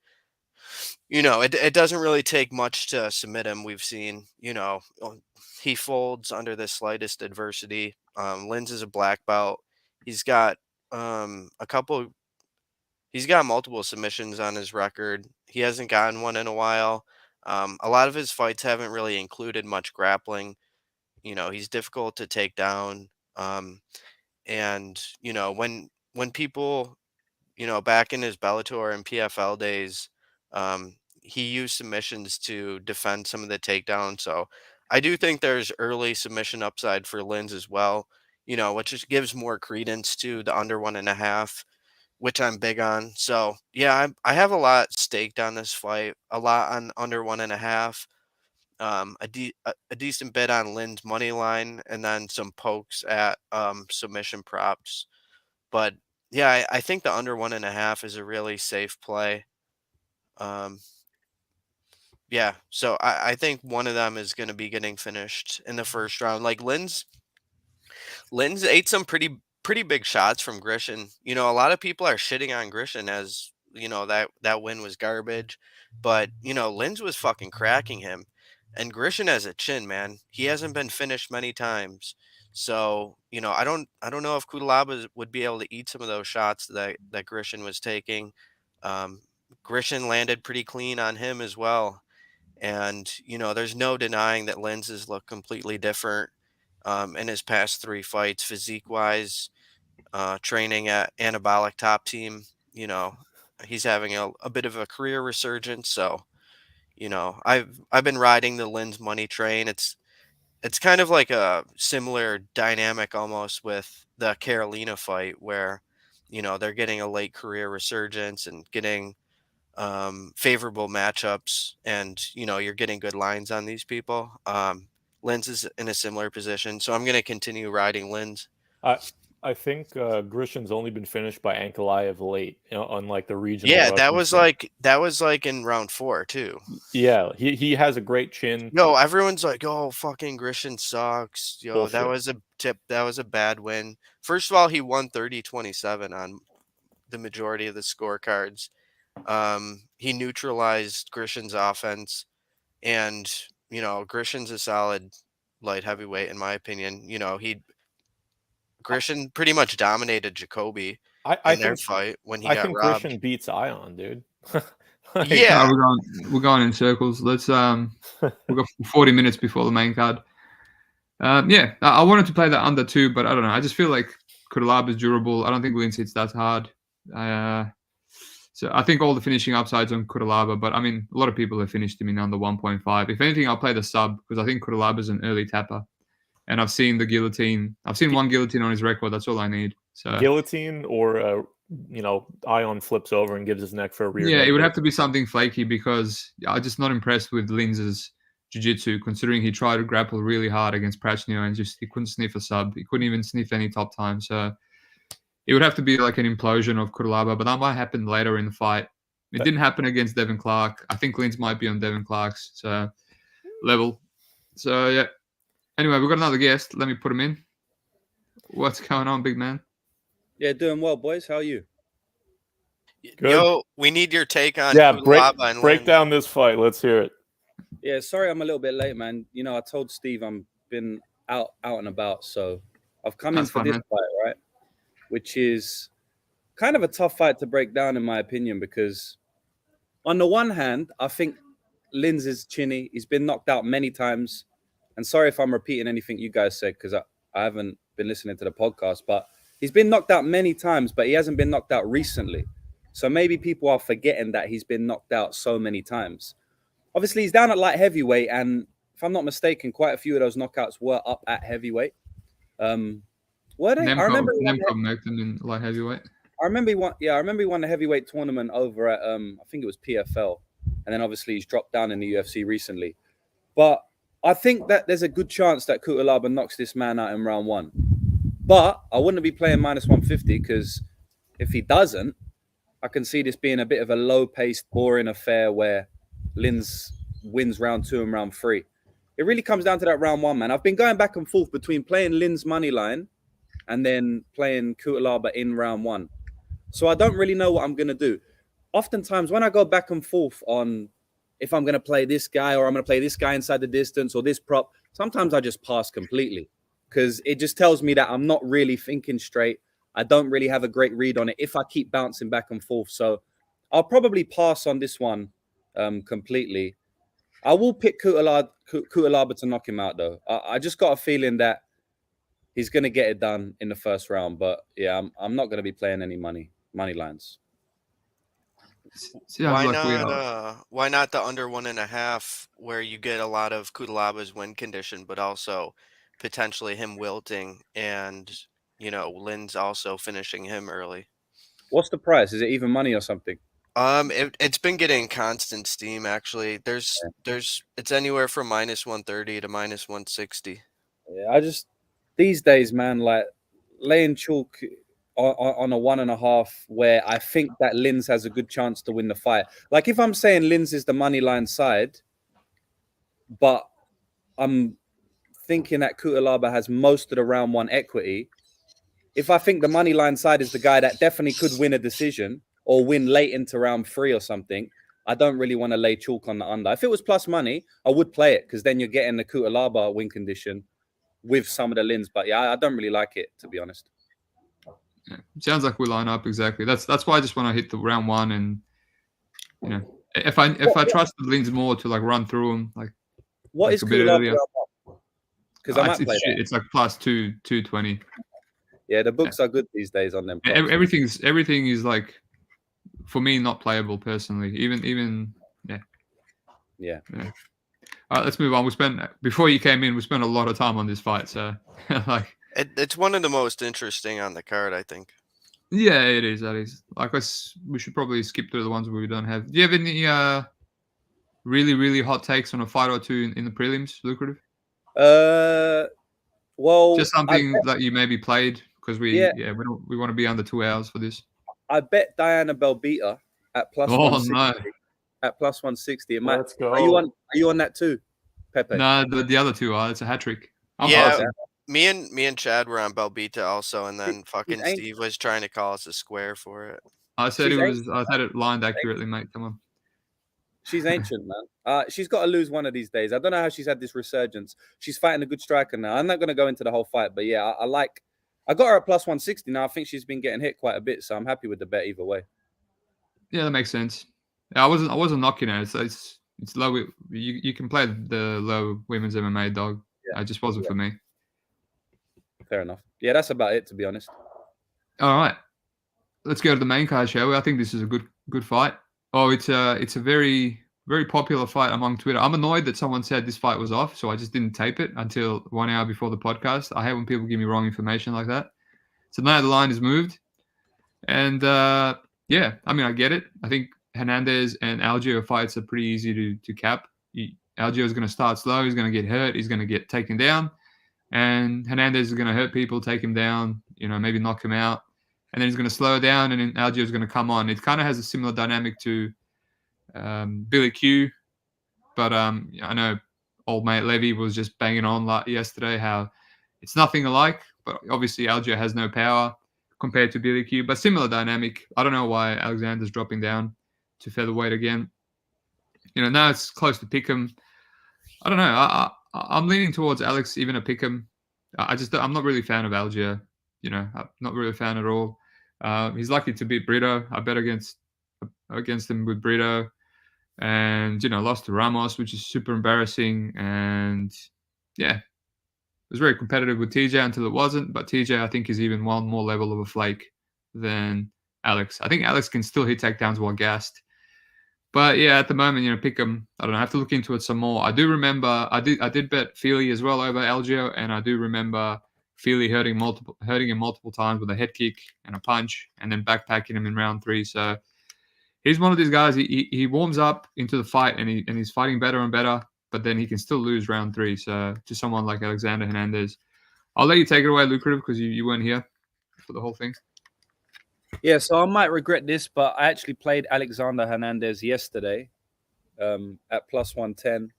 it doesn't really take much to submit him. We've seen he folds under the slightest adversity. Linz is a black belt. He's got he's got multiple submissions on his record. He hasn't gotten one in a while. A lot of his fights haven't really included much grappling. He's difficult to take down. And when people, back in his Bellator and PFL days, he used submissions to defend some of the takedowns. So I do think there's early submission upside for Linz as well, which just gives more credence to the under 1.5, which I'm big on. So yeah, I have a lot staked on this fight, a lot on under 1.5, a decent bit on Lynn's money line, and then some pokes at submission props. But yeah, I think the under 1.5 is a really safe play. Yeah, so I think one of them is going to be getting finished in the first round. Like Lynn's ate some pretty big shots from Grishin. A lot of people are shitting on Grishin as that win was garbage, but Linz was fucking cracking him, and Grishin has a chin, man. He hasn't been finished many times, so I don't know if Cutelaba would be able to eat some of those shots that Grishin was taking. Grishin landed pretty clean on him as well, and there's no denying that Linz's look completely different. in his past 3 fights, physique-wise, training at Anabolic Top Team. You know, he's having a bit of a career resurgence. So, you know, I've been riding the Lynn's money train. It's kind of like a similar dynamic almost with the Carolina fight where, you know, they're getting a late career resurgence and getting favorable matchups, and you know you're getting good lines on these people. Lynn's is in a similar position, so I'm going to continue riding Lynn's. I think Grishin's only been finished by Ankalaev late, on like the regional. Yeah, Russian that was like in round 4 too. Yeah, he has a great chin. Yo, everyone's like, "Oh, fucking Grishin sucks." Yo, Bullshit. That was a bad win. First of all, he won 30-27 on the majority of the scorecards. He neutralized Grishin's offense, and you know Grishin's a solid light heavyweight in my opinion. You know, Grishin pretty much dominated Jacoby in their fight when he got robbed. Grishin beats Ion, dude. Yeah, we're going in circles. Let's we've got 40 minutes before the main card. Yeah, I wanted to play that under 2, but I don't know. I just feel like Cutelaba is durable. I don't think Lince hits that hard. So I think all the finishing upsides on Cutelaba, but I mean, a lot of people have finished him in under 1.5. If anything, I'll play the sub because I think Cutelaba is an early tapper, and I've seen the guillotine. I've seen one guillotine on his record. That's all I need. So guillotine or Ion flips over and gives his neck for a rear. Yeah, it would have to be something flaky because I'm just not impressed with Linz's jiu-jitsu, considering he tried to grapple really hard against Prachnio and he couldn't sniff a sub. He couldn't even sniff any top time. So it would have to be like an implosion of Cutelaba, but that might happen later in the fight. It didn't happen against Devin Clark. I think Lince might be on Devin Clark's level. So, yeah. Anyway, we've got another guest. Let me put him in. What's going on, big man? Yeah, doing well, boys. How are you? Good. Yo, we need your take on break down this fight. Let's hear it. Yeah, sorry I'm a little bit late, man. You know, I told Steve I'm been out and about, so I've come in for this fight, right? Which is kind of a tough fight to break down, in my opinion, because on the one hand, I think Linz is chinny. He's been knocked out many times. And sorry if I'm repeating anything you guys said, because I haven't been listening to the podcast, but he's been knocked out many times, but he hasn't been knocked out recently. So maybe people are forgetting that he's been knocked out so many times. Obviously, he's down at light heavyweight, and if I'm not mistaken, quite a few of those knockouts were up at heavyweight. Were they? I remember knocked him in light heavyweight. I remember he won. Yeah, I remember he won the heavyweight tournament over at I think it was PFL, and then obviously he's dropped down in the UFC recently. But I think that there's a good chance that Cutelaba knocks this man out in round 1. But I wouldn't be playing minus 150 because if he doesn't, I can see this being a bit of a low-paced, boring affair where Linz wins round 2 and round 3. It really comes down to that round 1, man. I've been going back and forth between playing Linz money line and then playing Cutelaba in round 1. So I don't really know what I'm going to do. Oftentimes, when I go back and forth on if I'm going to play this guy or I'm going to play this guy inside the distance or this prop, sometimes I just pass completely because it just tells me that I'm not really thinking straight. I don't really have a great read on it if I keep bouncing back and forth. So I'll probably pass on this one completely. I will pick Cutelaba to knock him out, though. I just got a feeling that he's going to get it done in the first round. But, yeah, I'm not going to be playing any money lines. Why not the under 1.5 where you get a lot of Cutelaba's win condition, but also potentially him wilting and, you know, Lynn's also finishing him early. What's the price? Is it even money or something? It's been getting constant steam actually. There's it's anywhere from minus 130 to minus 160. Yeah, I just these days, man, like laying chalk on a 1.5 where I think that Linz has a good chance to win the fight. Like if I'm saying Linz is the money line side, but I'm thinking that Cutelaba has most of the round 1 equity. If I think the money line side is the guy that definitely could win a decision or win late into round 3 or something, I don't really want to lay chalk on the under. If it was plus money, I would play it because then you're getting the Cutelaba win condition with some of the Linz. But yeah, I don't really like it, to be honest. Yeah, sounds like we line up exactly. That's why I just want to hit the round 1, and you know, if I trust the Linz more to like run through them, like what is Cutelaba? Because I might play that. It's like plus 220. Yeah, the books are good these days on them. props. Everything is like, for me, not playable personally. Even Yeah. All right, let's move on. Before you came in, we spent a lot of time on this fight. So like, It's one of the most interesting on the card, I think. yeah, it is. That is. Like, we should probably skip through the ones where we don't have. Do you have any really, really hot takes on a fight or two in the prelims, Lucrative? Well, Just something that you maybe played, because we want to be under 2 hours for this. I bet Diana Belbita at plus 160. No. At plus 160. Let's go. Are you on that too, Pepe? No, the other two are. It's a hat trick. Yeah, me and Chad were on Belbita also, and then fucking Steve was trying to call us a square for it. I said it lined accurately, mate. Come on. She's ancient, man. She's got to lose one of these days. I don't know how she's had this resurgence. She's fighting a good striker now. I'm not going to go into the whole fight, but yeah, I got her at plus 160 now. I think she's been getting hit quite a bit, so I'm happy with the bet either way. Yeah, that makes sense. I wasn't knocking it. It's low. You can play the low women's MMA, dog. Yeah. It just wasn't for me. Fair enough. Yeah, that's about it, to be honest. All right, let's go to the main card, shall we? I think this is a good fight. Oh, it's a very, very popular fight among Twitter. I'm annoyed that someone said this fight was off, so I just didn't tape it until 1 hour before the podcast. I hate when people give me wrong information like that. So now the line is moved, and yeah, I mean, I get it. I think Hernandez and Algeo fights are pretty easy to cap. Algeo is going to start slow. He's going to get hurt. He's going to get taken down. And Hernandez is going to hurt people, take him down, maybe knock him out. And then he's going to slow down, and then Algeo is going to come on. It kind of has a similar dynamic to Billy Q. But I know old mate Levy was just banging on yesterday how it's nothing alike. But obviously Algeo has no power compared to Billy Q. But similar dynamic. I don't know why Alexander's dropping down to featherweight again. Now it's close to pick'em. I don't know. I'm leaning towards Alex, even a pick'em. I'm not really a fan of Algeo. I'm not really a fan at all. He's lucky to beat Brito. I bet against him with Brito, and lost to Ramos, which is super embarrassing. And yeah, it was very competitive with TJ until it wasn't. But TJ, I think, is even one more level of a flake than Alex. I think Alex can still hit takedowns while gassed. But yeah, at the moment, pick him. I don't know. I have to look into it some more. I do remember I did bet Feely as well over Algeo, and I do remember Feely hurting him multiple times with a head kick and a punch, and then backpacking him in round 3. So he's one of these guys. He warms up into the fight, and he's fighting better and better. But then he can still lose round 3. So to someone like Alexander Hernandez, I'll let you take it away, Lucrative, because you weren't here for the whole thing. Yeah, so I might regret this, but I actually played Alexander Hernandez yesterday at plus 110.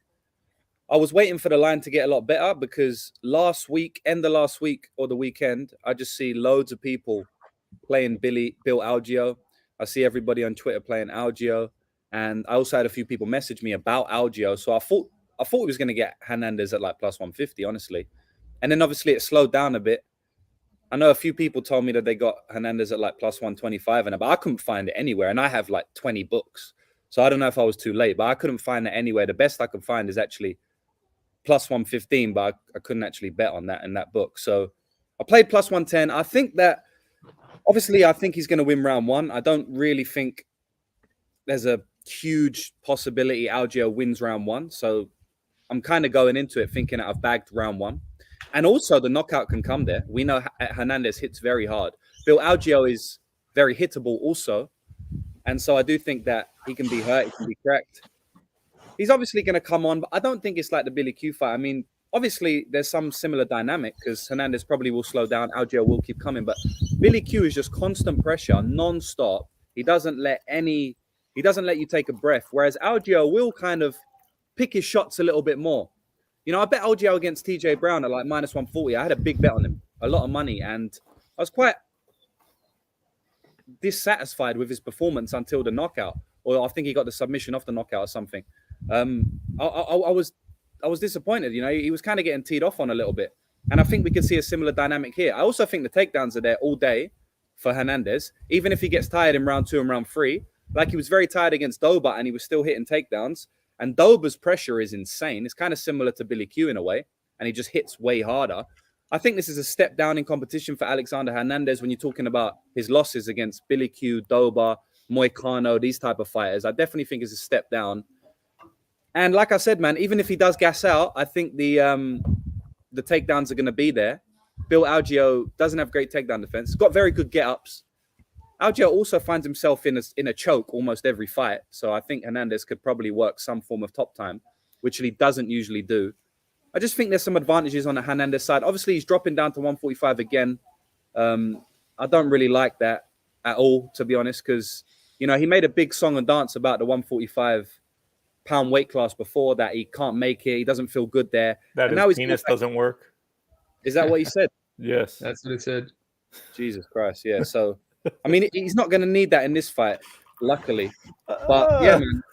I was waiting for the line to get a lot better because end of last week or the weekend, I just see loads of people playing Bill Algeo. I see everybody on Twitter playing Algeo, and I also had a few people message me about Algeo. So I thought we was going to get Hernandez at like plus 150, honestly. And then obviously it slowed down a bit. I know a few people told me that they got Hernandez at like plus 125, but I couldn't find it anywhere. And I have like 20 books. So I don't know if I was too late, but I couldn't find it anywhere. The best I could find is actually plus 115, but I couldn't actually bet on that in that book. So I played plus 110. I think he's going to win round 1. I don't really think there's a huge possibility Algeo wins round 1. So I'm kind of going into it thinking that I've bagged round 1. And also, the knockout can come there. We know Hernandez hits very hard. Bill Algeo is very hittable also. And so I do think that he can be hurt, he can be cracked. He's obviously going to come on, but I don't think it's like the Billy Q fight. I mean, obviously, there's some similar dynamic because Hernandez probably will slow down. Algeo will keep coming. But Billy Q is just constant pressure, non-stop. He doesn't let you take a breath. Whereas Algeo will kind of pick his shots a little bit more. I bet Algeo against TJ Brown at like minus 140. I had a big bet on him, a lot of money, and I was quite dissatisfied with his performance until the knockout. Or I think he got the submission off the knockout or something. I was disappointed. He was kind of getting teed off on a little bit, and I think we could see a similar dynamic here. I also think the takedowns are there all day for Hernandez, even if he gets tired in round 2 and round 3. Like he was very tired against Dober, and he was still hitting takedowns. And Dober's pressure is insane. It's kind of similar to Billy Q in a way. and he just hits way harder. I think this is a step down in competition for Alexander Hernandez when you're talking about his losses against Billy Q, Dober, Moicano, these type of fighters. I definitely think it's a step down. And like I said, man, even if he does gas out, I think the takedowns are going to be there. Bill Algeo doesn't have great takedown defense. He's got very good get-ups. Algeo also finds himself in a choke almost every fight. So I think Hernandez could probably work some form of top time, which he doesn't usually do. I just think there's some advantages on the Hernandez side. Obviously, he's dropping down to 145 again. I don't really like that at all, to be honest, because, you know, he made a big song and dance about the 145-pound weight class before that. He can't make it. He doesn't feel good there. That and his penis doesn't work. Is that what he said? Yes. That's what it said. Jesus Christ, yeah. So, I mean, he's not going to need that in this fight, luckily. But, yeah, man.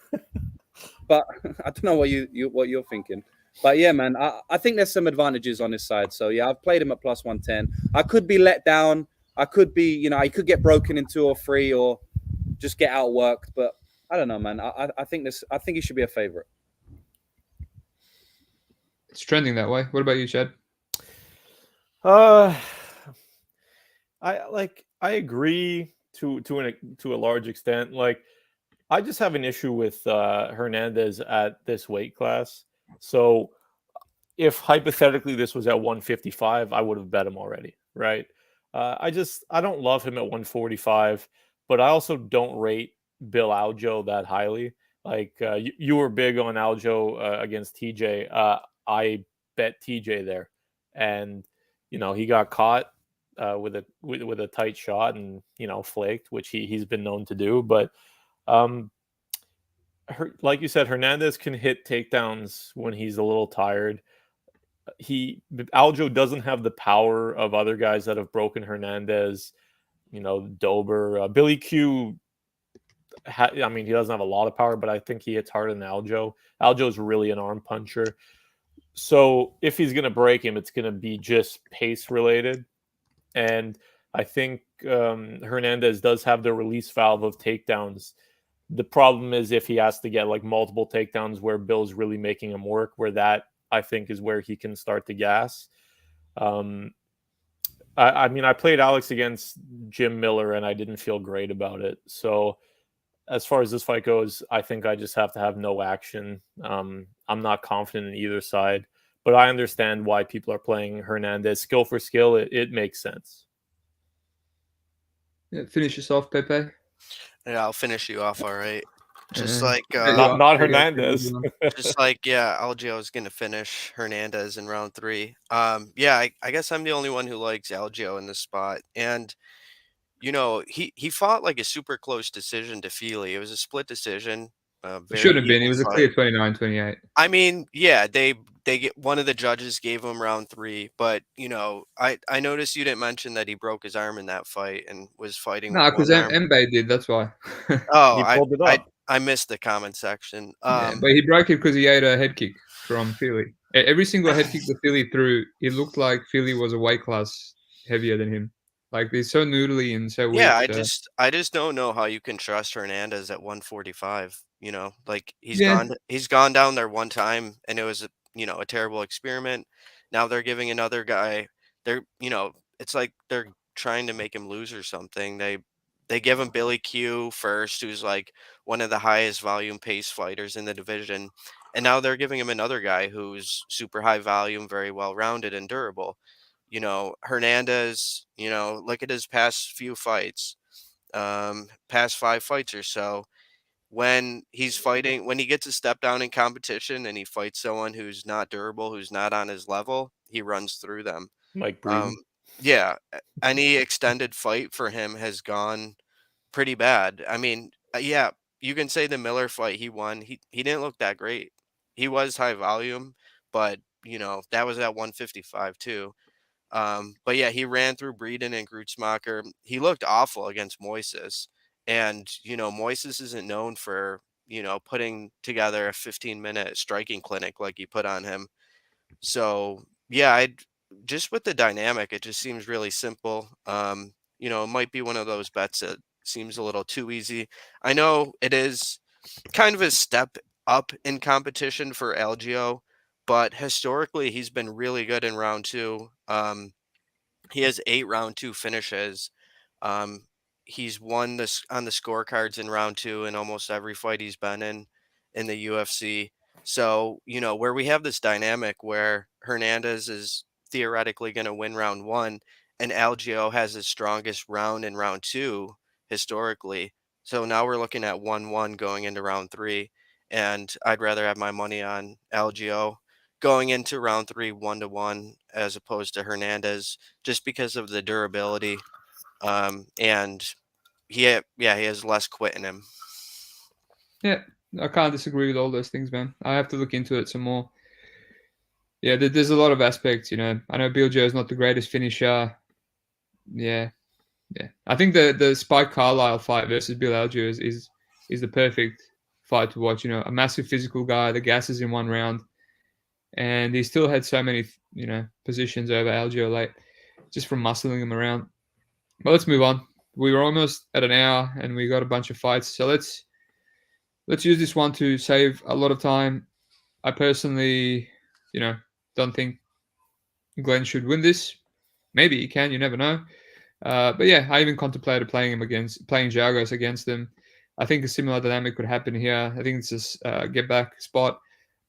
But I don't know what you're thinking. But, yeah, man, I think there's some advantages on his side. So, yeah, I've played him at plus 110. I could be let down. I could be, you know, he could get broken in 2 or 3 or just get outworked. But I don't know, man. I think he should be a favorite. It's trending that way. What about you, Chad? I agree to a large extent. Like, I just have an issue with Hernandez at this weight class. So if hypothetically this was at 155, I would have bet him already, right? I don't love him at 145, but I also don't rate Bill Algeo that highly. Like, you were big on Algeo against TJ. I bet TJ there, and you know, he got caught with a tight shot and, you know, flaked, which he's been known to do. But like you said, Hernandez can hit takedowns when he's a little tired. Algeo doesn't have the power of other guys that have broken Hernandez. You know, Dober, Billy Q. I mean, he doesn't have a lot of power, but I think he hits harder than Algeo. Algeo is really an arm puncher. So if he's going to break him, it's going to be just pace related. And I think Hernandez does have the release valve of takedowns. The problem is if he has to get like multiple takedowns where Bill's really making him work, where that I think is where he can start to gas. I mean, I played Alex against Jim Miller and I didn't feel great about it. So as far as this fight goes, I think I just have to have no action. I'm not confident in either side, but I understand why people are playing Hernandez. Skill for skill, it makes sense. Yeah, finish us off, Pepe. Yeah, I'll finish you off. All right. Just like not Hernandez. just like Algeo is going to finish Hernandez in round 3. I guess I'm the only one who likes Algeo in this spot, and you know, he fought like a super close decision to Feely. It was a split decision. It should have been. It was a clear 29-28. I mean, yeah, they get one of the judges gave him round 3, but you know, I noticed you didn't mention that he broke his arm in that fight and was fighting. No, because Mbaye did. That's why. Oh, I missed the comment section. Yeah, but he broke it because he ate a head kick from Feely. Every single head kick that Feely threw, it looked like Feely was a weight class heavier than him. Like, they're so noodly and so weak. Yeah, I just don't know how you can trust Hernandez at 145. You know, like he's gone down there one time and it was a terrible experiment. Now they're giving another guy. It's like they're trying to make him lose or something. They give him Billy Q first, who's like one of the highest volume pace fighters in the division, and now they're giving him another guy who's super high volume, very well rounded and durable. You know, Hernandez, look at his past few fights, past 5 fights or so. When he gets a step down in competition and he fights someone who's not durable, who's not on his level, he runs through them. Like Breeden. Yeah, any extended fight for him has gone pretty bad. I mean, yeah, you can say the Miller fight he won. He didn't look that great. He was high volume, but that was at 155 too. But yeah, he ran through Breeden and Grutzmacher. He looked awful against Moises. And, Moises isn't known for, putting together a 15-minute striking clinic like he put on him. So, yeah, just with the dynamic, it just seems really simple. It might be one of those bets that seems a little too easy. I know it is kind of a step up in competition for Algeo, but historically he's been really good in round 2. He has 8 round 2 finishes. He's won this on the scorecards in round 2 in almost every fight he's been in the UFC. So, where we have this dynamic where Hernandez is theoretically going to win round 1 and Algeo has his strongest round in round 2 historically. So now we're looking at 1-1 going into round 3, and I'd rather have my money on Algeo going into round 3 1-1 as opposed to Hernandez, just because of the durability, and he has less quit in him. Yeah, I can't disagree with all those things, man. I have to look into it some more. Yeah, there's a lot of aspects, I know Bilgeo is not the greatest finisher. Yeah. I think the Spike Carlisle fight versus Bill Algeo is the perfect fight to watch. A massive physical guy, the gasses in one round, and he still had so many, positions over Algeo late, just from muscling him around. But let's move on. We were almost at an hour, and we got a bunch of fights. So let's use this one to save a lot of time. I personally, don't think Glenn should win this. Maybe he can. You never know. But yeah, I even contemplated playing Giagos against them. I think a similar dynamic could happen here. I think it's just get back spot.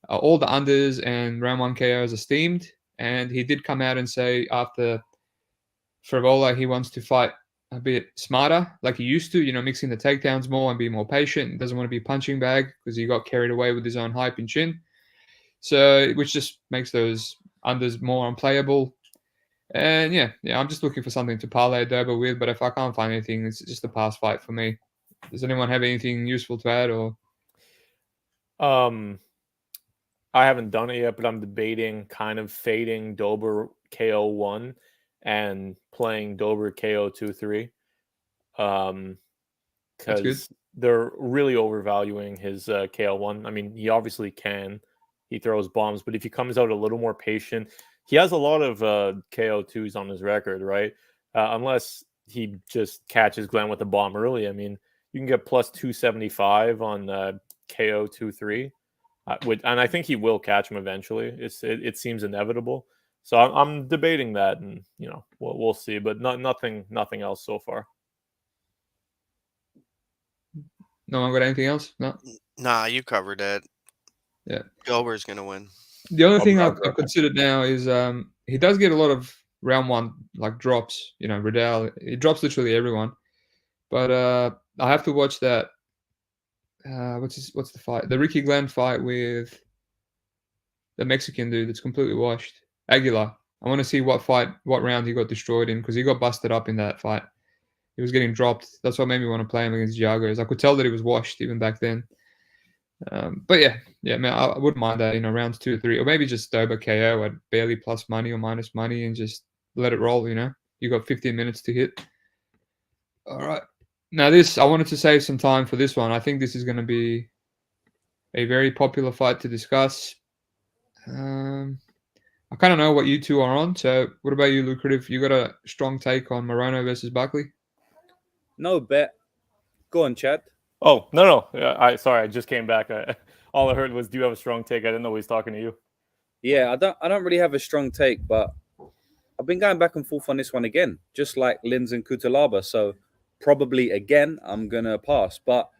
All the unders and round 1 KOs are steamed, and he did come out and say after Frivola he wants to fight a bit smarter, like he used to, mixing the takedowns more and be more patient. He doesn't want to be a punching bag because he got carried away with his own hype in chin. So, which just makes those unders more unplayable. And yeah, I'm just looking for something to parlay Dober with, but if I can't find anything, it's just a pass fight for me. Does anyone have anything useful to add, or? I haven't done it yet, but I'm debating kind of fading Dober KO 1 and playing Dober KO 2-3. Because they're really overvaluing his KO 1. I mean, he obviously can. He throws bombs, but if he comes out a little more patient, he has a lot of KO 2s on his record, right? Unless he just catches Glenn with a bomb early. I mean, you can get plus 275 on KO 2-3. And I think he will catch him eventually. It seems inevitable. So I'm debating that, and we'll see, but nothing else so far. No one got anything else? No. Nah, you covered it. Yeah, Dober's gonna win. The only thing I've considered now is he does get a lot of round 1 like drops. Riddell, he drops literally everyone. But I have to watch that. What's the fight? The Ricky Glenn fight with the Mexican dude that's completely washed. Aguilar. I want to see what round he got destroyed in, because he got busted up in that fight. He was getting dropped. That's what made me want to play him against Giagos. I could tell that he was washed even back then. But yeah, man, I wouldn't mind that, rounds 2 or 3, or maybe just Dober KO at barely plus money or minus money and just let it roll. You got 15 minutes to hit. All right. Now I wanted to save some time for this one. I think this is going to be a very popular fight to discuss. I kind of know what you two are on. So what about you, Lucrative? You got a strong take on Morono versus Buckley? No bet. Go on, Chad. Oh, no. I just came back. All I heard was, do you have a strong take? I didn't know he was talking to you. Yeah, I don't really have a strong take, but I've been going back and forth on this one again, just like Linz and Cutelaba. So probably again, I'm going to pass. But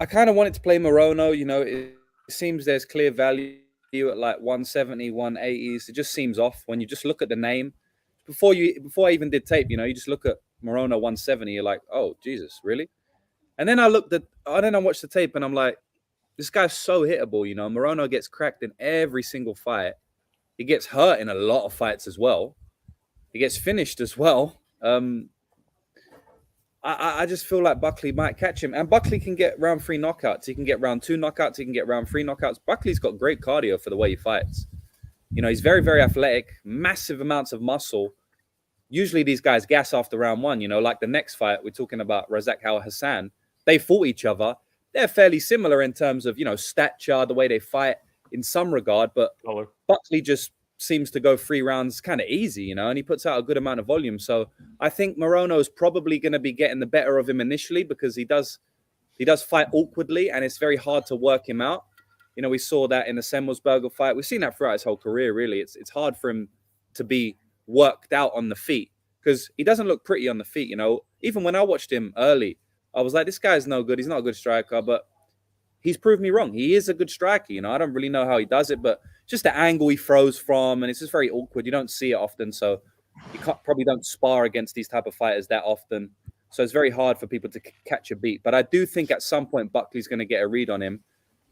I kind of wanted to play Morono. It seems there's clear value at like 170, 180s. It just seems off when you just look at the name. Before I even did tape, you just look at Morono 170. You're like, oh, Jesus, really? And then I watched the tape and I'm like, this guy's so hittable. Morono gets cracked in every single fight. He gets hurt in a lot of fights as well. He gets finished as well. I just feel like Buckley might catch him. And Buckley can get round 3 knockouts. He can get round 2 knockouts. He can get round 3 knockouts. Buckley's got great cardio for the way he fights. He's very, very athletic, massive amounts of muscle. Usually these guys gas after round 1, like the next fight we're talking about, Razak Hassan. They fought each other. They're fairly similar in terms of, stature, the way they fight in some regard. But Buckley just seems to go 3 rounds kind of easy, and he puts out a good amount of volume. So I think Morono is probably going to be getting the better of him initially, because he does fight awkwardly and it's very hard to work him out. You know, we saw that in the Semmelsberger fight. We've seen that throughout his whole career, really. It's hard for him to be worked out on the feet because he doesn't look pretty on the feet, you know. Even when I watched him early, I was like, this guy's no good. He's not a good striker, but he's proved me wrong. He is a good striker, you know. I don't really know how he does it, but just the angle he throws from, and it's just very awkward. You don't see it often, so you probably don't spar against these type of fighters that often. So it's very hard for people to catch a beat. But I do think at some point Buckley's going to get a read on him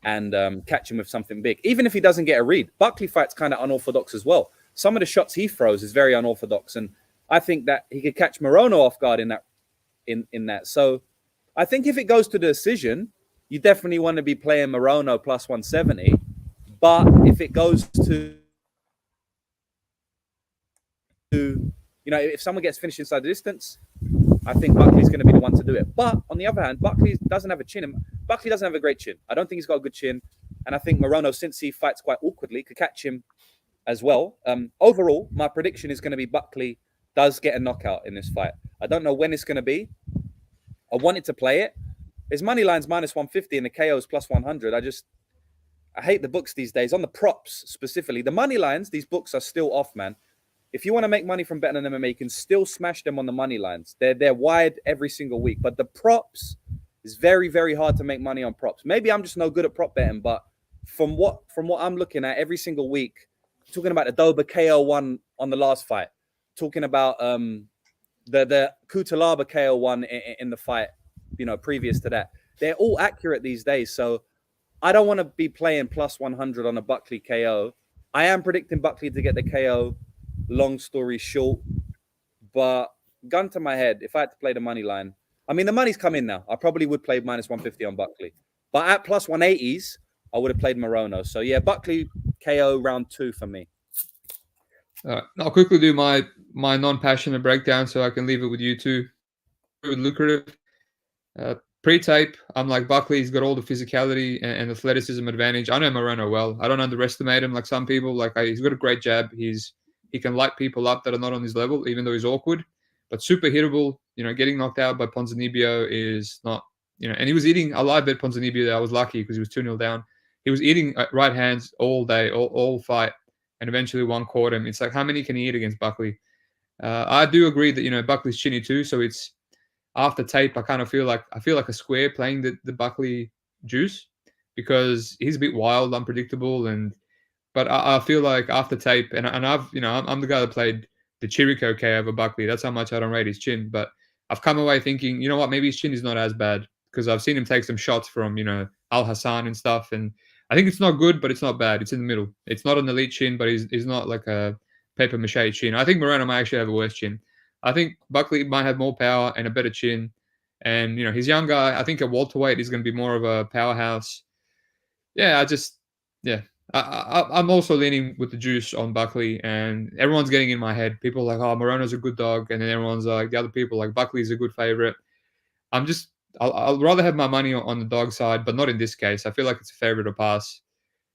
and catch him with something big. Even if he doesn't get a read, Buckley fights kind of unorthodox as well. Some of the shots he throws is very unorthodox, and I think that he could catch Morono off guard in that. So I think if it goes to the decision, you definitely want to be playing Morono plus 170. But if it goes to, you know, if someone gets finished inside the distance, I think Buckley's going to be the one to do it. But on the other hand, Buckley doesn't have a chin. Buckley doesn't have a great chin. I don't think he's got a good chin. And I think Morono, since he fights quite awkwardly, could catch him as well. Overall, my prediction is going to be Buckley does get a knockout in this fight. I don't know when it's going to be. I wanted to play it. His money line's minus 150 and the KO is plus 100. I hate the books these days. On the props specifically, the money lines, these books are still off, man. If you want to make money from betting on MMA, you can still smash them on the money lines. They're wide every single week. But the props is very, very hard to make money on props. Maybe I'm just no good at prop betting, but from what I'm looking at every single week, talking about the Dober KO one on the last fight, talking about the Cutelaba KO one in the fight, you know, previous to that. They're all accurate these days. So I don't want to be playing plus 100 on a Buckley KO. I am predicting Buckley to get the KO. Long story short, but gun to my head, if I had to play the money line, I mean, the money's come in now. I probably would play minus 150 on Buckley, but at plus 180s, I would have played Morono. So yeah, Buckley KO round 2 for me. I'll quickly do my non-passionate breakdown so I can leave it with you two. With Lucrative. Pre-tape, I'm like, Buckley's got all the physicality and athleticism advantage. I know Morono well. I don't underestimate him like some people. Like he's got a great jab. He can light people up that are not on his level, even though he's awkward. But super hittable. You know, getting knocked out by Ponzinibbio is not, you know, and he was eating, I live bet Ponzinibbio. I was lucky because he was 2-0 down. He was eating right hands all day, all fight, and eventually one caught him. It's like, how many can he eat against Buckley? I do agree that, you know, Buckley's chinny too. So it's after tape, I kind of feel like a square playing the Buckley juice because he's a bit wild, unpredictable, but I feel like after tape, and I've, you know, I'm the guy that played the Chirico K over Buckley. That's how much I don't rate his chin. But I've come away thinking, you know what, maybe his chin is not as bad because I've seen him take some shots from, you know, Al Hassan and stuff. And I think it's not good, but it's not bad. It's in the middle. It's not an elite chin, but he's not like a paper mache chin. I think Morono might actually have a worse chin. I think Buckley might have more power and a better chin. And, you know, he's younger. I think at welterweight, he's going to be more of a powerhouse. Yeah, I'm also leaning with the juice on Buckley, and everyone's getting in my head. People are like, oh, Morono's a good dog. And then everyone's like, the other people like, Buckley's a good favorite. I'll rather have my money on the dog side, but not in this case. I feel like it's a favorite to pass.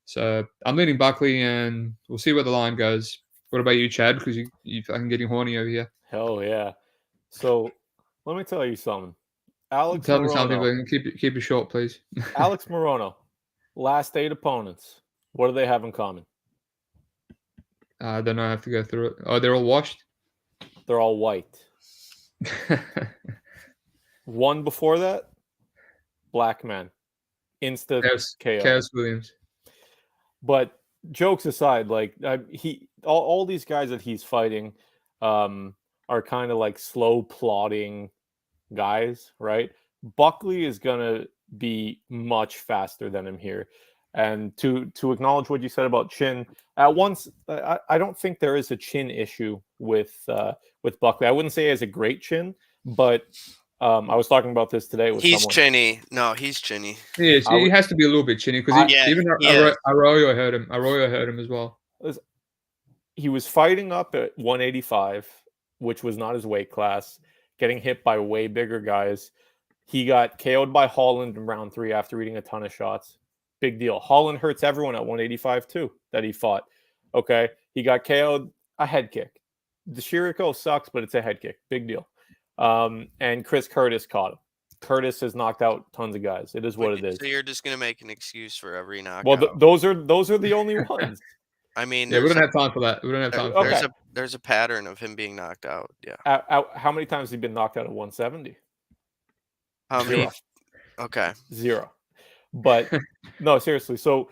So I'm leaning Buckley, and we'll see where the line goes. What about you, Chad? Because you fucking getting horny over here. Hell yeah. So let me tell you something. Tell me something, but keep it short, please. Alex Morono, last 8 opponents. What do they have in common? I don't know. I have to go through it. Oh, they're all washed? They're all white. One before that, black man. Insta KO. Chaos Williams. But jokes aside, like all these guys that he's fighting are kind of like slow plodding guys, right? Buckley is gonna be much faster than him here. And to acknowledge what you said about chin, at once, I don't think there is a chin issue with Buckley. I wouldn't say he has a great chin, but I was talking about this today with someone. Chinny. No, he's chinny. He has to be a little bit chinny because even Arroyo hurt him. Arroyo hurt him as well. He was fighting up at 185, which was not his weight class, getting hit by way bigger guys. He got KO'd by Holland in round 3 after eating a ton of shots. Big deal. Holland hurts everyone at 185 too that he fought. Okay. He got KO'd, a head kick. The Chirico sucks, but it's a head kick. Big deal. And Chris Curtis caught him. Curtis has knocked out tons of guys. It is what it is. So you're just gonna make an excuse for every knockout. Well, those are the only ones. I mean, Yeah, we don't have time for that. We don't have time for Okay. that. There's a pattern of him being knocked out. Yeah. How many times has he been knocked out at 170? How many? Zero. Okay. 0. But no, seriously. So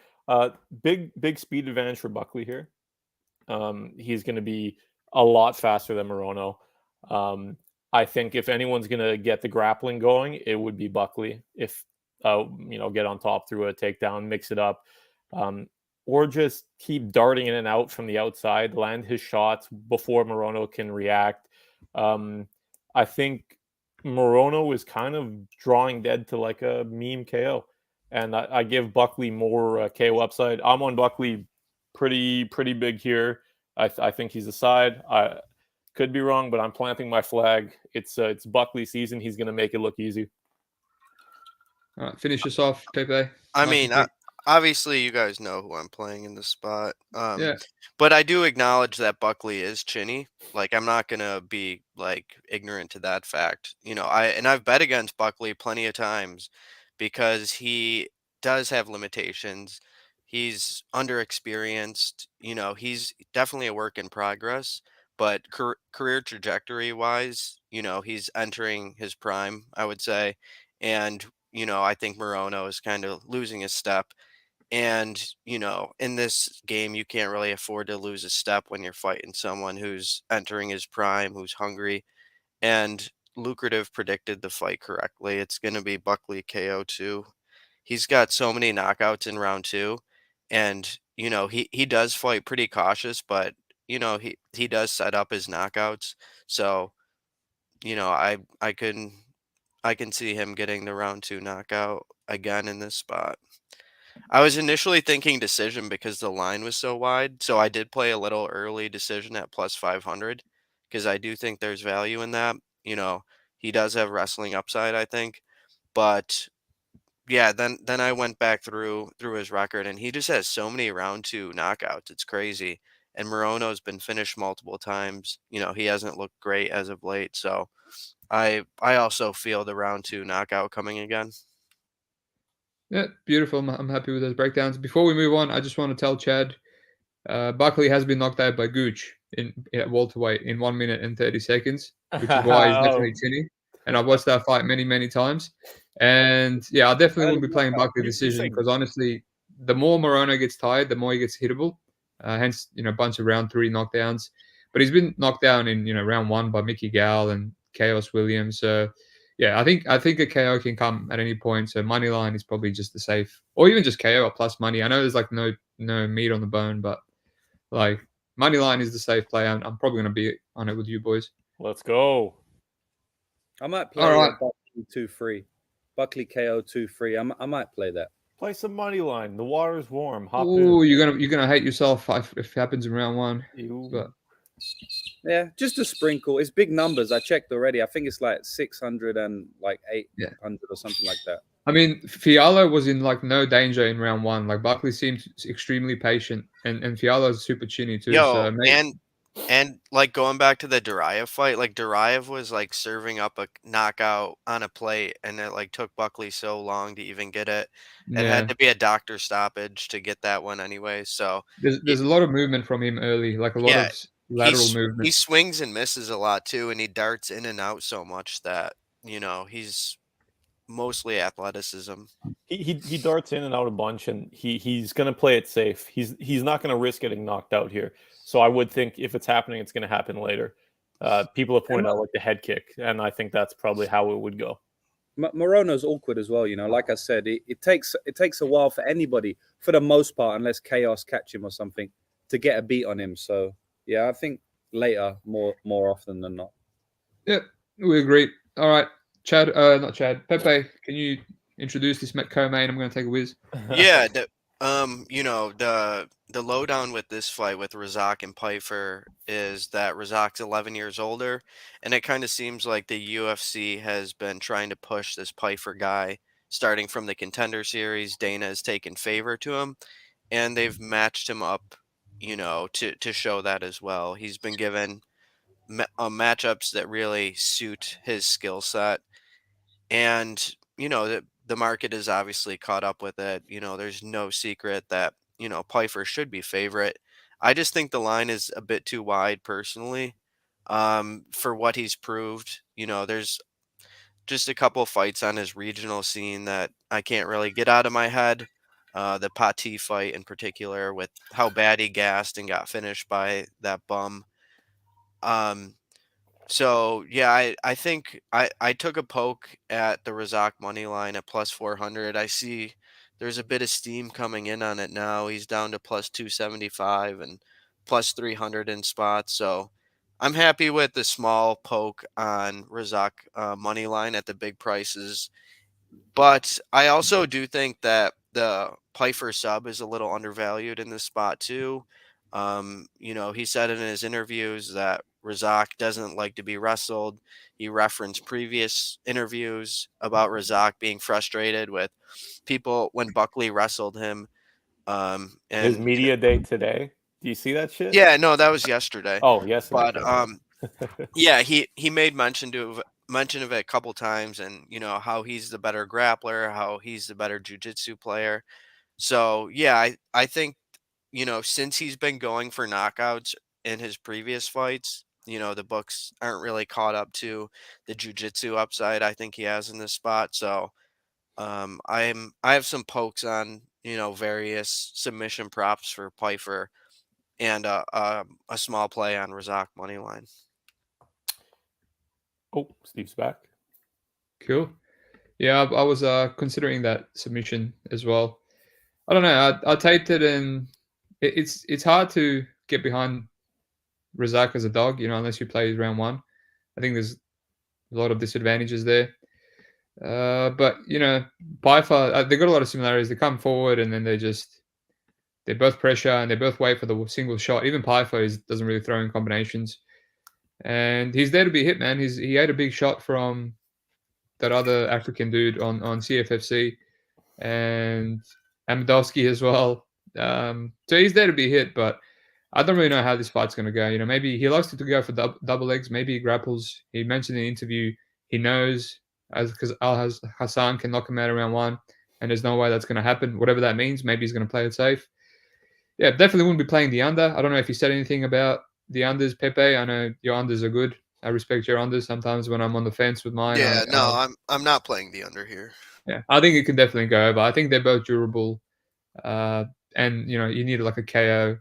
big speed advantage for Buckley here. He's going to be a lot faster than Morono. I think if anyone's going to get the grappling going, it would be Buckley. If get on top through a takedown, mix it up, or just keep darting in and out from the outside, land his shots before Morono can react. I think Morono is kind of drawing dead to like a meme KO, and I give Buckley more KO upside. I'm on Buckley pretty big here. I think he's a side. I could be wrong, but I'm planting my flag. It's Buckley season. He's going to make it look easy. All right, finish us off, Pepe. I mean, obviously, you guys know who I'm playing in this spot. Yeah. But I do acknowledge that Buckley is chinny. Like, I'm not gonna be like ignorant to that fact. I've bet against Buckley plenty of times because he does have limitations. He's underexperienced. He's definitely a work in progress. But career trajectory wise, he's entering his prime, I would say. And I think Morono is kind of losing his step. And, in this game, you can't really afford to lose a step when you're fighting someone who's entering his prime, who's hungry. And Lucrative predicted the fight correctly. It's going to be Buckley KO 2. He's got so many knockouts in round 2. And, he does fight pretty cautious, but, he does set up his knockouts. So, I can see him getting the round 2 knockout again in this spot. I was initially thinking decision because the line was so wide. So I did play a little early decision at plus 500 because I do think there's value in that. He does have wrestling upside, I think. But yeah, then I went back through his record and he just has so many round 2 knockouts. It's crazy. And Morono's been finished multiple times. He hasn't looked great as of late. So I also feel the round 2 knockout coming again. Yeah, beautiful. I'm happy with those breakdowns. Before we move on, I just want to tell Chad, Buckley has been knocked out by Gooch at welterweight in 1 minute and 30 seconds, which is why he's definitely tinny. And I've watched that fight many times. And yeah, I definitely wouldn't be playing Buckley decision because honestly, the more Morono gets tired, the more he gets hittable. Hence, a bunch of round 3 knockdowns. But he's been knocked down in round 1 by Mickey Gall and Chaos Williams. So yeah, I think a KO can come at any point. So money line is probably just the safe, or even just KO or plus money. I know there's like no meat on the bone, but like money line is the safe play. I'm probably gonna be on it with you boys. Let's go. I might play Buckley 2-3, Buckley KO 2-3. I might play that. Play some money line. The water's warm. Hop Oh, in. you're gonna hate yourself if it happens in round 1. But yeah, just a sprinkle. It's big numbers. I checked already. I think it's like 600 and like 800 or something like that. I mean, Fiallo was in like no danger in round 1. Like Buckley seemed extremely patient, and Fiallo's super chinny too. Yo, and like going back to the Duraev fight, like Duraev was like serving up a knockout on a plate, and it like took Buckley so long to even get it. It had to be a doctor stoppage to get that one anyway. So there's a lot of movement from him early, like a lot of lateral movement. He swings and misses a lot too, and he darts in and out so much that he's mostly athleticism. He darts in and out a bunch, and he's going to play it safe. He's not going to risk getting knocked out here. So I would think if it's happening, it's going to happen later. People have pointed out like the head kick, and I think that's probably how it would go. Morono's awkward as well. Like I said, it takes a while for anybody, for the most part, unless Chaos catch him or something, to get a beat on him. So yeah, I think later more often than not. Yeah, we agree. All right, Chad, not Chad, Pepe, can you introduce this co-main? I'm going to take a whiz. Yeah, the lowdown with this fight with Razak and Pyfer is that Razak's 11 years older, and it kind of seems like the UFC has been trying to push this Pyfer guy, starting from the Contender Series. Dana has taken favor to him, and they've matched him up, to show that as well. He's been given matchups that really suit his skill set. And, the market is obviously caught up with it. There's no secret that, Pyfer should be favorite. I just think the line is a bit too wide personally, for what he's proved. There's just a couple fights on his regional scene that I can't really get out of my head. The Pati fight in particular, with how bad he gassed and got finished by that bum. Um, so yeah, I think I took a poke at the Razak money line at plus 400. I see there's a bit of steam coming in on it now. He's down to plus 275 and plus 300 in spots. So I'm happy with the small poke on Razak money line at the big prices. But I also do think that the Pyfer sub is a little undervalued in this spot too. He said in his interviews that Razak doesn't like to be wrestled. He referenced previous interviews about Razak being frustrated with people when Buckley wrestled him. His And media day today. Do you see that shit? yeah, no, that was yesterday. Oh, yes. But yeah, he made mention of it a couple times, and how he's the better grappler, how he's the better jujitsu player. So yeah, I think since he's been going for knockouts in his previous fights, the books aren't really caught up to the jujitsu upside I think he has in this spot. So I have some pokes on various submission props for Pyfer and a small play on Razak money line. Oh, Steve's back. Cool. Yeah, I was considering that submission as well. I don't know. I taped it, and it's hard to get behind Razak as a dog, unless you play round one. I think there's a lot of disadvantages there. But Pyfer, they've got a lot of similarities. They come forward and then they both pressure and they both wait for the single shot. Even Pyfer doesn't really throw in combinations, and he's there to be hit, man. He had a big shot from that other African dude on CFFC and Amadowski as well. So he's there to be hit, but I don't really know how this fight's going to go. Maybe he likes to go for double legs. Maybe he grapples. He mentioned in the interview he knows because Al Hassan can knock him out around one, and there's no way that's going to happen. Whatever that means, maybe he's going to play it safe. Yeah, definitely wouldn't be playing the under. I don't know if you said anything about the unders, Pepe. I know your unders are good. I respect your unders sometimes when I'm on the fence with mine. Yeah, I'm not playing the under here. Yeah, I think it can definitely go over. I think they're both durable, and you need like a KO.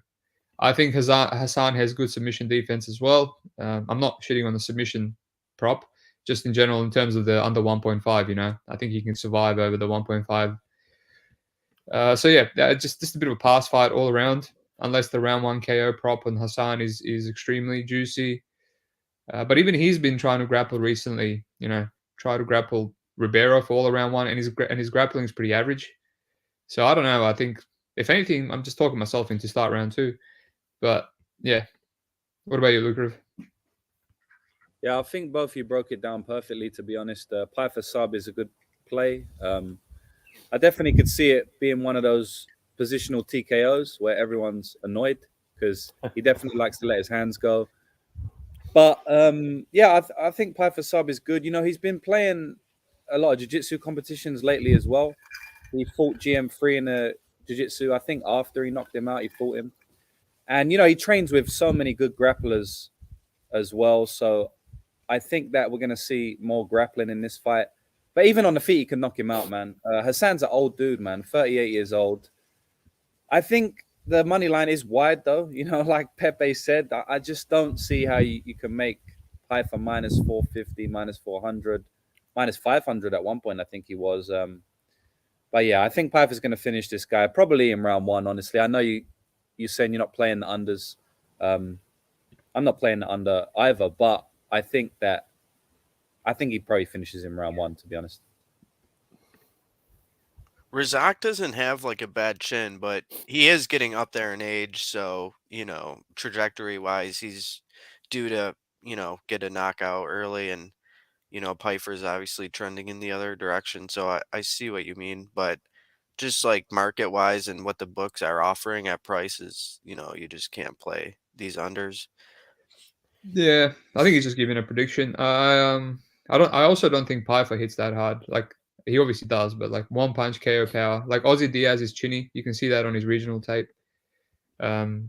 I think Hassan has good submission defense as well. I'm not shitting on the submission prop, just in general in terms of the under 1.5. I think he can survive over the 1.5. So yeah, just a bit of a pass fight all around, unless the round one KO prop on Hassan is extremely juicy. But even he's been trying to grapple recently. Try to grapple Ribeiro for all around one, and his grappling is pretty average. So I don't know. I think if anything, I'm just talking myself into start round two. But yeah, what about you, Lucrative? Yeah, I think both of you broke it down perfectly. To be honest, Pyfer sub is a good play. I definitely could see it being one of those positional TKOs where everyone's annoyed because he definitely likes to let his hands go. But yeah, I think Pyfer sub is good. He's been playing a lot of jiu-jitsu competitions lately as well. He fought GM3 in a jiu-jitsu. I think after he knocked him out, he fought him. And, he trains with so many good grapplers as well. So I think that we're going to see more grappling in this fight. But even on the feet, he can knock him out, man. Hassan's an old dude, man, 38 years old. I think the money line is wide, though. Like Pepe said, I just don't see how you can make Pyfer minus 450, minus 400, minus 500 at one point, I think he was. But yeah, I think Pyfer's going to finish this guy probably in round one, honestly. I know you're saying you're not playing the unders. I'm not playing the under either, but I think he probably finishes in round one, to be honest. Razak doesn't have like a bad chin, but he is getting up there in age. So, trajectory wise, he's due to, get a knockout early. And, Pyfer's obviously trending in the other direction. So I see what you mean. But just like market wise and what the books are offering at prices, you just can't play these unders. Yeah, I think he's just giving a prediction. I also don't think Pyfer hits that hard. Like he obviously does, but like one punch KO power. Like Aussie Diaz is chinny. You can see that on his regional tape. I mean,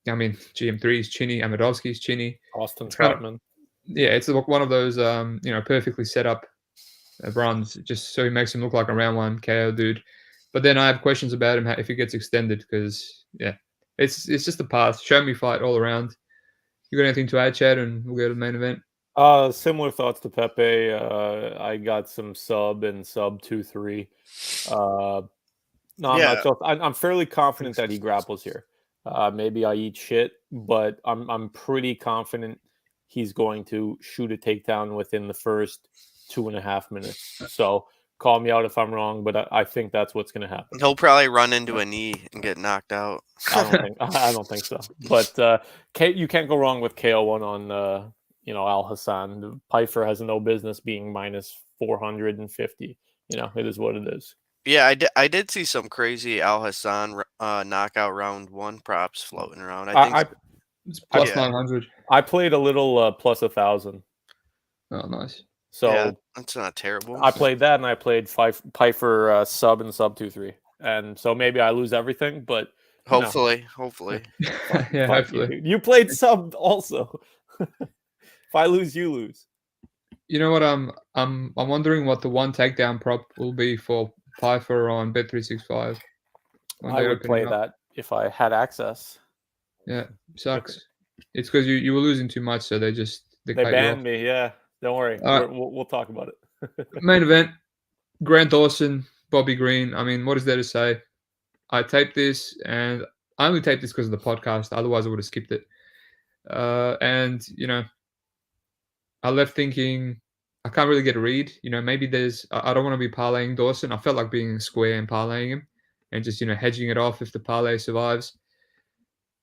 GM3 is chinny. Amadovsky is chinny. Austin It's kind of- Troutman. Yeah, it's one of those perfectly set up runs, just so he makes him look like a round one KO dude. But then I have questions about him if he gets extended because it's just a path. Show me fight all around. You got anything to add, Chad? And we'll go to the main event. Similar thoughts to Pepe. I got some sub 2-3. No, I'm Yeah. not so. I'm fairly confident that he grapples here. Maybe I eat shit, but I'm pretty confident he's going to shoot a takedown within the first 2.5 minutes. So call me out if I'm wrong, but I think that's what's going to happen. He'll probably run into a knee and get knocked out. I don't think so. But you can't go wrong with KO1 on Al Hassan. Pyfer has no business being minus 450. It is what it is. Yeah, I did see some crazy Al Hassan knockout round 1 props floating around. I think It's plus Yeah. 900. I played a little plus 1,000. Oh, nice. So yeah, that's not terrible. I played that, and I played Pyfer sub and sub 2-3, and so maybe I lose everything, but hopefully. Yeah, fuck hopefully. you played sub also. If I lose, you lose. You know what? I'm wondering what the one takedown prop will be for Pyfer on Bet365. when I they would open play it up. that if I had access. Yeah, sucks. It's because you were losing too much, so they They cut you off. banned me. Yeah, don't worry. All right. We'll talk about it. Main event: Grant Dawson, Bobby Green. I mean, what is there to say? I taped this, and I only taped this because of the podcast. Otherwise, I would have skipped it. And I left thinking I can't really get a read. Maybe I don't want to be parlaying Dawson. I felt like being square and parlaying him, and just hedging it off if the parlay survives.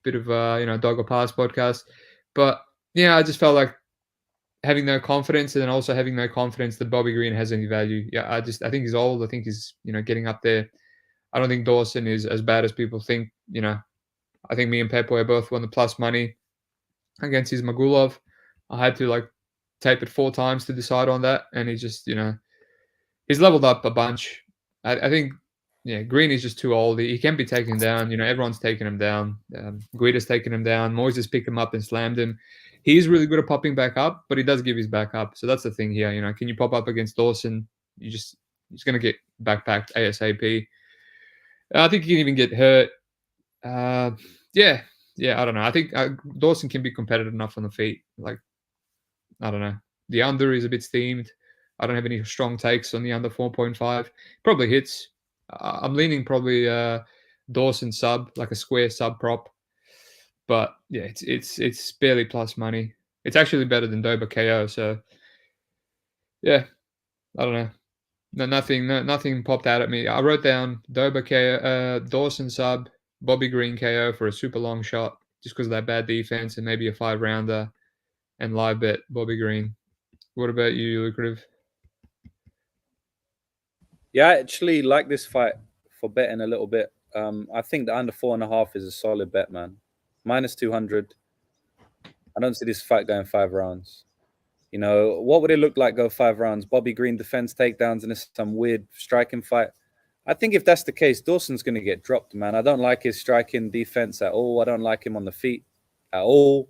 Bit of dog or pass podcast, but yeah, I just felt like having no confidence, and then also having no confidence that Bobby Green has any value. Yeah, I think he's old. I think he's getting up there. I don't think Dawson is as bad as people think. I think me and Pepe both won the plus money against his Magulov. I had to tape it 4 times to decide on that, and he just he's leveled up a bunch. I think Green is just too old. He can be taken down. Everyone's taking him down. Guida's taken him down. Moises picked him up and slammed him. He's really good at popping back up, but he does give his back up. So that's the thing here. Can you pop up against Dawson? He's going to get backpacked ASAP. I think he can even get hurt. Yeah, I don't know. I think Dawson can be competitive enough on the feet. I don't know. The under is a bit steamed. I don't have any strong takes on the under 4.5. Probably hits. I'm leaning probably Dawson sub, like a square sub prop. But yeah, it's barely plus money. It's actually better than Dober KO. So yeah, I don't know. Nothing popped out at me. I wrote down Dober KO, Dawson sub, Bobby Green KO for a super long shot, just because of that bad defense and maybe a 5-rounder, and live bet Bobby Green. What about you, Lucrative? Yeah, I actually like this fight for betting a little bit. I think the under 4.5 is a solid bet, man. Minus 200. I don't see this fight going 5 rounds. What would it look like go 5 rounds? Bobby Green defends takedowns and it's some weird striking fight. I think if that's the case, Dawson's going to get dropped, man. I don't like his striking defense at all. I don't like him on the feet at all.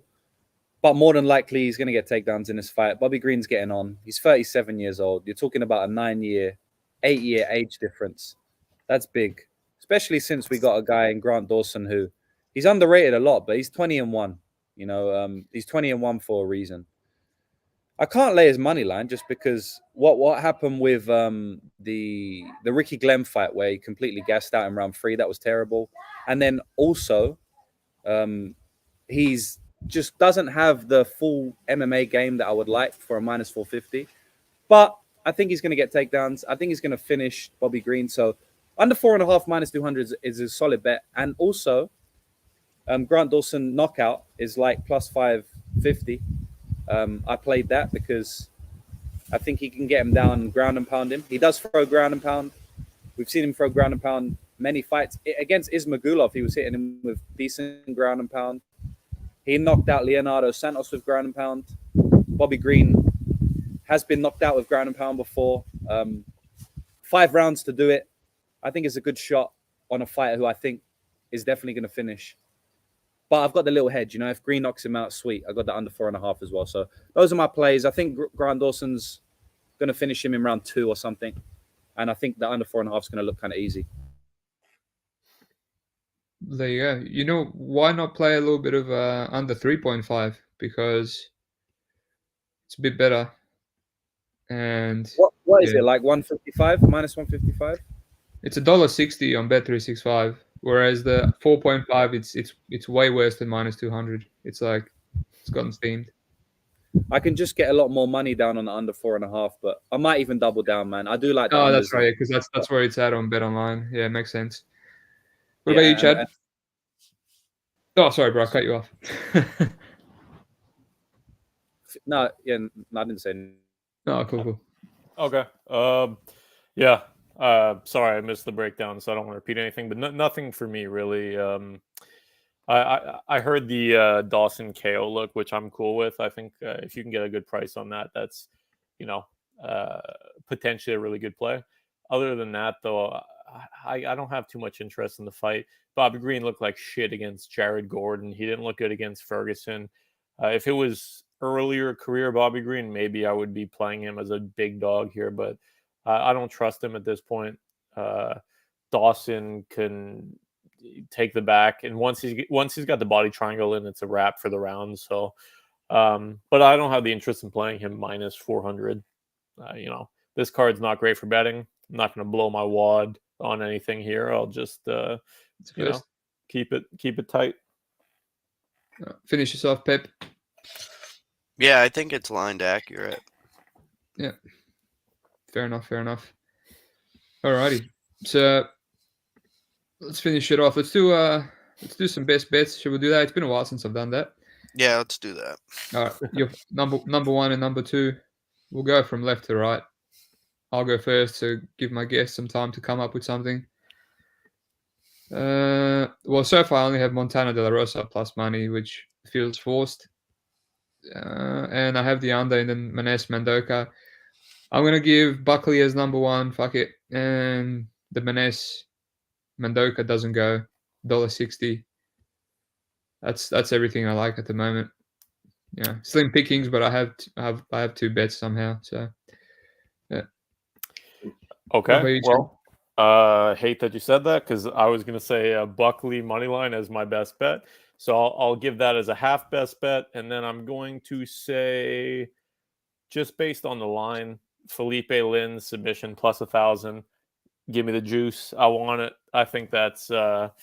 But more than likely, he's going to get takedowns in this fight. Bobby Green's getting on. He's 37 years old. You're talking about a 8-year age difference. That's big, especially since we got a guy in Grant Dawson who he's underrated a lot, but he's 20-1. He's 20-1 for a reason. I can't lay his money line just because what happened with the Ricky Glenn fight where he completely gassed out in round 3, that was terrible. And then also he's just doesn't have the full MMA game that I would like for a minus 450. But I think he's going to get takedowns. I think he's going to finish Bobby Green. So under 4.5 minus 200 is a solid bet. And also Grant Dawson knockout is like plus 550. I played that because I think he can get him down and ground and pound him. He does throw ground and pound. We've seen him throw ground and pound many fights. Against Ismagulov, he was hitting him with decent ground and pound. He knocked out Leonardo Santos with ground and pound. Bobby Green has been knocked out with ground and pound before. 5 rounds to do it. I think it's a good shot on a fighter who I think is definitely going to finish. But I've got the little hedge, if Green knocks him out, sweet. I got the under 4.5 as well. So those are my plays. I think Grant Dawson's going to finish him in round 2 or something. And I think the under 4.5 is going to look kind of easy. There you go. Why not play a little bit of under 3.5? Because it's a bit better. And what is it, like 155, minus 155? It's $1.60 on Bet365, whereas the 4.5 it's way worse than minus 200. It's like it's gotten steamed. I can just get a lot more money down on the under 4.5, but I might even double down, man. I do like. Oh, that's right, because that's where it's at on Bet Online. Yeah, it makes sense. What about you, Chad? Oh, sorry, bro, I cut you off. No, I didn't say. Oh, cool. Okay. Yeah. Sorry, I missed the breakdown, so I don't want to repeat anything. But nothing for me really. I heard the Dawson KO look, which I'm cool with. I think if you can get a good price on that, that's potentially a really good play. Other than that, though, I don't have too much interest in the fight. Bobby Green looked like shit against Jared Gordon. He didn't look good against Ferguson. If it was earlier career Bobby Green, maybe I would be playing him as a big dog here, but I don't trust him at this point. Dawson can take the back, and once he's got the body triangle in, it's a wrap for the round. So, but I don't have the interest in playing him minus 400. This card's not great for betting. I'm not going to blow my wad on anything here. I'll just keep it tight. Finish us off, Pep. Yeah, I think it's lined accurate. Yeah. Fair enough. Alrighty. So let's finish it off. Let's do some best bets. Should we do that? It's been a while since I've done that. Yeah, let's do that. All right. Your number 1 and number 2. We'll go from left to right. I'll go first to give my guests some time to come up with something. Well, so far I only have Montana De La Rosa plus money, which feels forced. And I have the under in the Maness Mendonça. I'm going to give Buckley as number 1. Fuck it. And the Maness Mendonça doesn't go. $1.60. That's everything I like at the moment. Yeah, slim pickings, but I have 2 bets somehow. So, yeah. Okay. Well, hate that you said that, because I was going to say Buckley moneyline as my best bet. So I'll give that as a half best bet, and then I'm going to say, just based on the line, Felipe Lin submission plus 1,000. Give me the juice. I want it. I think that's hitting.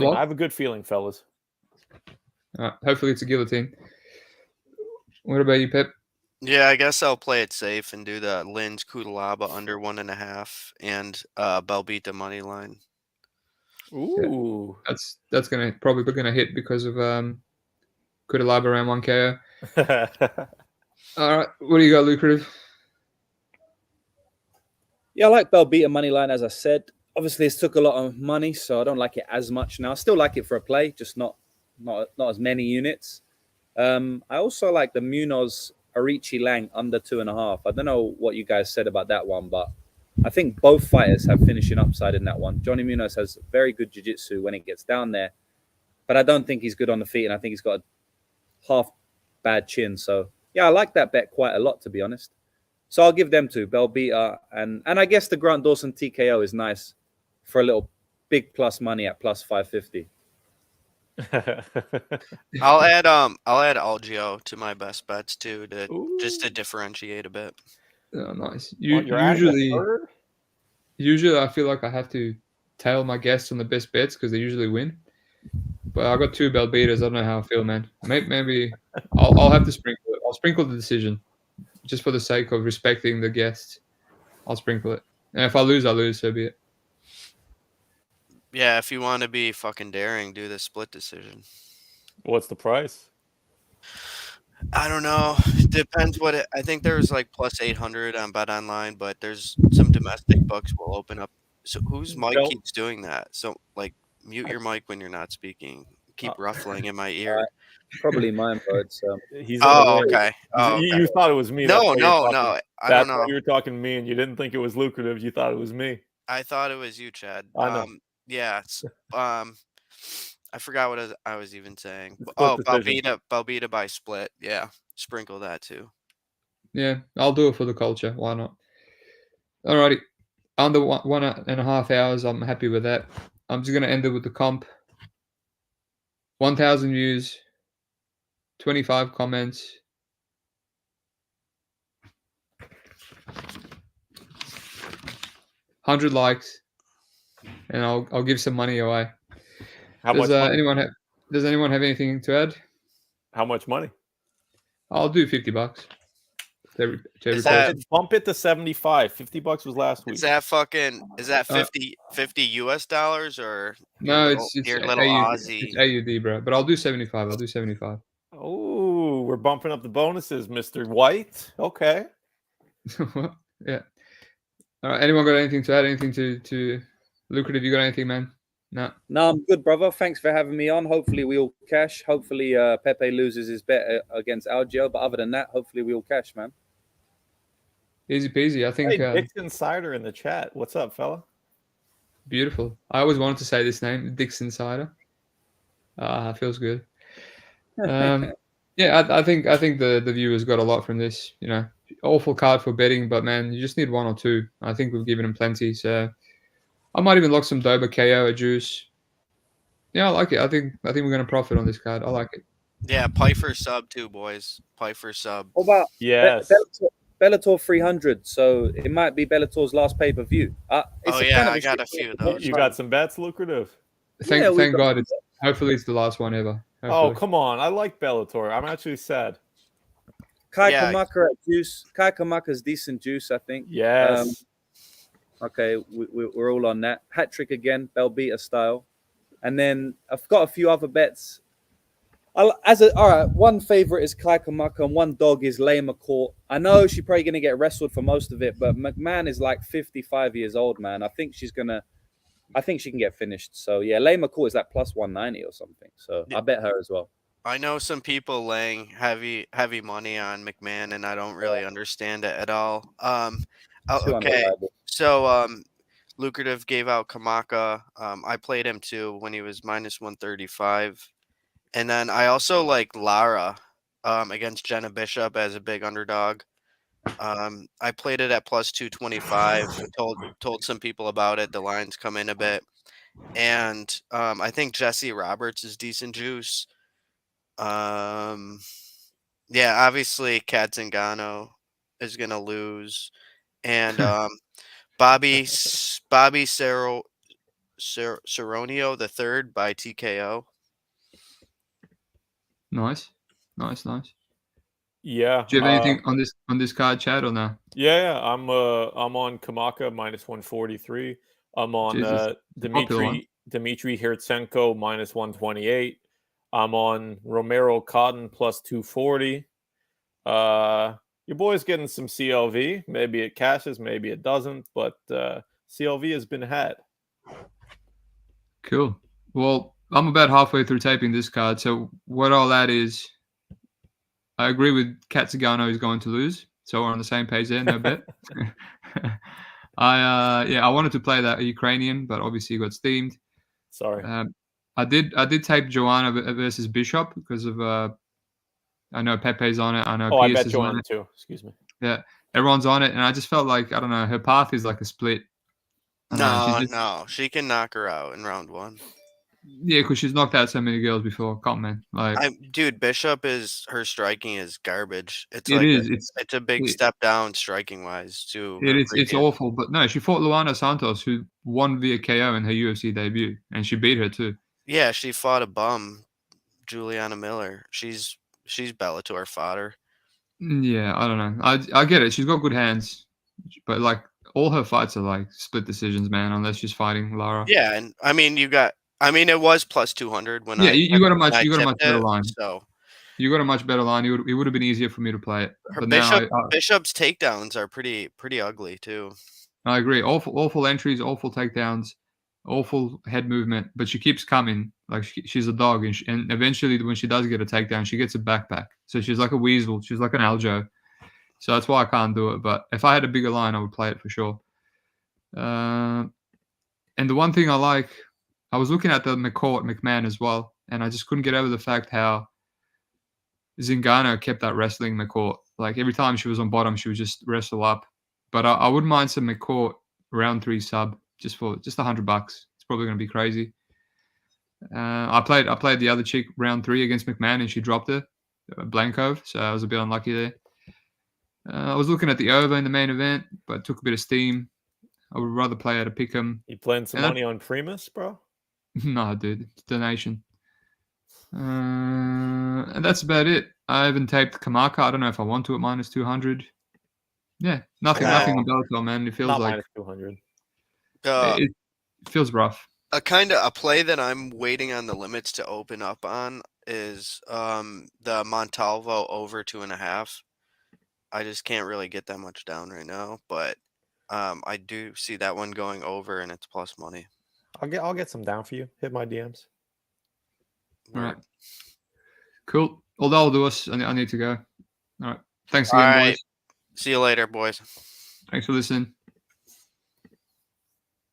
I have a good feeling, fellas. Hopefully it's a guillotine. What about you, Pep? Yeah, I guess I'll play it safe and do the Lin's Cutelaba under 1.5 and Belbita money line. Ooh, yeah, that's probably gonna hit because of Cutelaba around 1 KO. All right, what do you got, Lucrative? Yeah, I like Belbita money line, as I said. Obviously, it's took a lot of money, so I don't like it as much now. I still like it for a play, just not as many units. I also like the Munoz Aoriqileng under 2.5. I don't know what you guys said about that one, but I think both fighters have finishing upside in that one. Johnny Munoz has very good jiu-jitsu when it gets down there, but I don't think he's good on the feet, and I think he's got a half bad chin. So, yeah, I like that bet quite a lot, to be honest. So I'll give them 2, Belbita, and I guess the Grant Dawson TKO is nice for a little big plus money at plus 550. I'll add Algeo to my best bets too, just to differentiate a bit. Oh, nice. Usually I feel like I have to tail my guests on the best bets because they usually win. But I got 2 Belbitas. I don't know how I feel, man. Maybe I'll have to sprinkle it. I'll sprinkle the decision just for the sake of respecting the guests. I'll sprinkle it. And if I lose, I lose. So be it. Yeah, if you want to be fucking daring, do the split decision. What's the price? I don't know. Depends I think there's like plus 800 on Bet Online, but there's some domestic books will open up. So whose mic keeps doing that? So like mute your mic when you're not speaking. Keep ruffling in my ear. Probably mine, bro. It's He's Oh, okay. Oh, You, okay. you thought it was me. No, that's why you're no, talking- no. I That's don't why know. you were talking to me, and you didn't think it was lucrative. You thought it was me. I thought it was you, Chad. I know. Yeah. I forgot what I was even saying. Split Oh, decision. Belbita by split. Yeah, sprinkle that too. Yeah, I'll do it for the culture. Why not? Alrighty. Under 1.5 hours, I'm happy with that. I'm just going to end it with the comp. 1,000 views, 25 comments. 100 likes, and I'll give some money away. How much money? Does anyone have anything to add? How much money? I'll do $50. To every Is person. that- Bump it to 75. $50 was last week. Is that 50 US dollars or No, your it's little AUD, Aussie? it's AUD, bro. But I'll do 75. I'll do 75. Oh, we're bumping up the bonuses, Mr. White. Okay. Yeah. All right. Anyone got anything to add? Anything to Lucrative? You got anything, man? No. No, I'm good, brother. Thanks for having me on. Hopefully we all cash. Hopefully Pepe loses his bet against Algeo. But other than that, hopefully we all cash, man. Easy peasy. I think Hey, Dick's Insider in the chat. What's up, fella? beautiful. I always wanted to say this name, Dick's Insider. Feels good. Yeah, I think the viewers got a lot from this. You know, awful card for betting, but man, you just need one or two. I think we've given him plenty. So I might even lock some Dober KO at juice. Yeah, I like it. I think we're gonna profit on this card. I like it. Yeah, Pyfer sub too, boys. Pyfer sub. What about Yes. Bellator 300? So it might be Bellator's last pay-per-view. Oh yeah, I got a few of those. You got some bets, Lucrative? Thank we got- God. Hopefully it's the last one ever. Oh, Hopefully. come on. I like Bellator. I'm actually sad. Kai Yeah. Kamaka at juice. Kai Kamaka's decent juice, I think. Yes. Okay, we're all on that. Hat trick again, Belbita style. And then I've got a few other bets. All right, one favorite is Kai Kamaka and one dog is Lema Court. I know she's probably going to get wrestled for most of it, but McMahon is like 55 years old, man. I think she can get finished. So yeah, Lema Court is like plus 190 or something. So I bet her as well. I know some people laying heavy money on McMahon, and I don't really understand it at all. Too Okay, unreliable. so Lucrative gave out Kamaka. I played him too when he was minus 135, and then I also like Lara against Jenna Bishop as a big underdog. I played it at plus 225. Told some people about it. The lines come in a bit, and I think Jesse Roberts is decent juice. Yeah, obviously Kat Zingano is gonna lose, and Bobby Ceronio the third by TKO. Nice. Yeah. Do you have anything on this card, Chad, or no? Yeah. I'm on Kamaka minus 143. I'm on Jesus. Popular one. Dmitry Hirtsenko minus 128. I'm on Romero Cotton plus 240. Your boy's getting some CLV. Maybe it cashes, maybe it doesn't, but CLV has been had. Cool. Well, I'm about halfway through taping this card, so what I'll add is I agree with Katsugano is going to lose, so we're on the same page there, no bet. I wanted to play that Ukrainian, but obviously got steamed. Sorry. I did tape Joanna versus Bishop because of I know Pepe's on it. I know I Pierce bet is on Joanna it. too. Excuse me. Yeah, everyone's on it, and I just felt like I don't know. Her path is like a split. No, she can knock her out in round one. Yeah, because she's knocked out so many girls before. Come on, man. Like, Dude, Bishop her striking is garbage. It's a big step down striking wise too. It's awful, but no, she fought Luana Santos, who won via KO in her UFC debut, and she beat her too. Yeah, she fought a bum, Juliana Miller. She's Bellator fodder. Yeah, I don't know. I get it. She's got good hands, but like all her fights are like split decisions, man. Unless she's fighting Lara. Yeah, and I mean it was plus 200 when you got a much better line. So you got a much better line. It would have been easier for me to play it. Her but Bishop's takedowns are pretty ugly too. I agree. Awful entries, awful takedowns. awful head movement, but she keeps coming. Like she's a dog, and eventually when she does get a takedown, she gets a backpack. So she's like a weasel. She's like an Algeo. So that's why I can't do it. But if I had a bigger line, I would play it for sure. And the one thing I was looking at the McMahon as well, and I just couldn't get over the fact how Zingano kept that wrestling McCourt. Like every time she was on bottom, she would just wrestle up. But I wouldn't mind some McCourt round 3 sub just for $100. It's probably going to be crazy. I played the other chick round 3 against McMahon, and she dropped her, Blankov. So I was a bit unlucky there. I was looking at the over in the main event, but took a bit of steam. I would rather play at a pick'em. You playing some money on Primus, bro? No, dude, it's donation. And that's about it. I haven't taped Kamaka. I don't know if I want to at minus 200. Yeah, nothing on Bellator, man. It feels Not like minus 200. it feels rough. A play that I'm waiting on the limits to open up on is the Montalvo over 2.5. I just can't really get that much down right now, but I do see that one going over, and it's plus money. I'll get some down for you. Hit my DMs. All right. Cool. Well, that'll do us. I need to go. All right. Thanks again, boys. See you later, boys. Thanks for listening.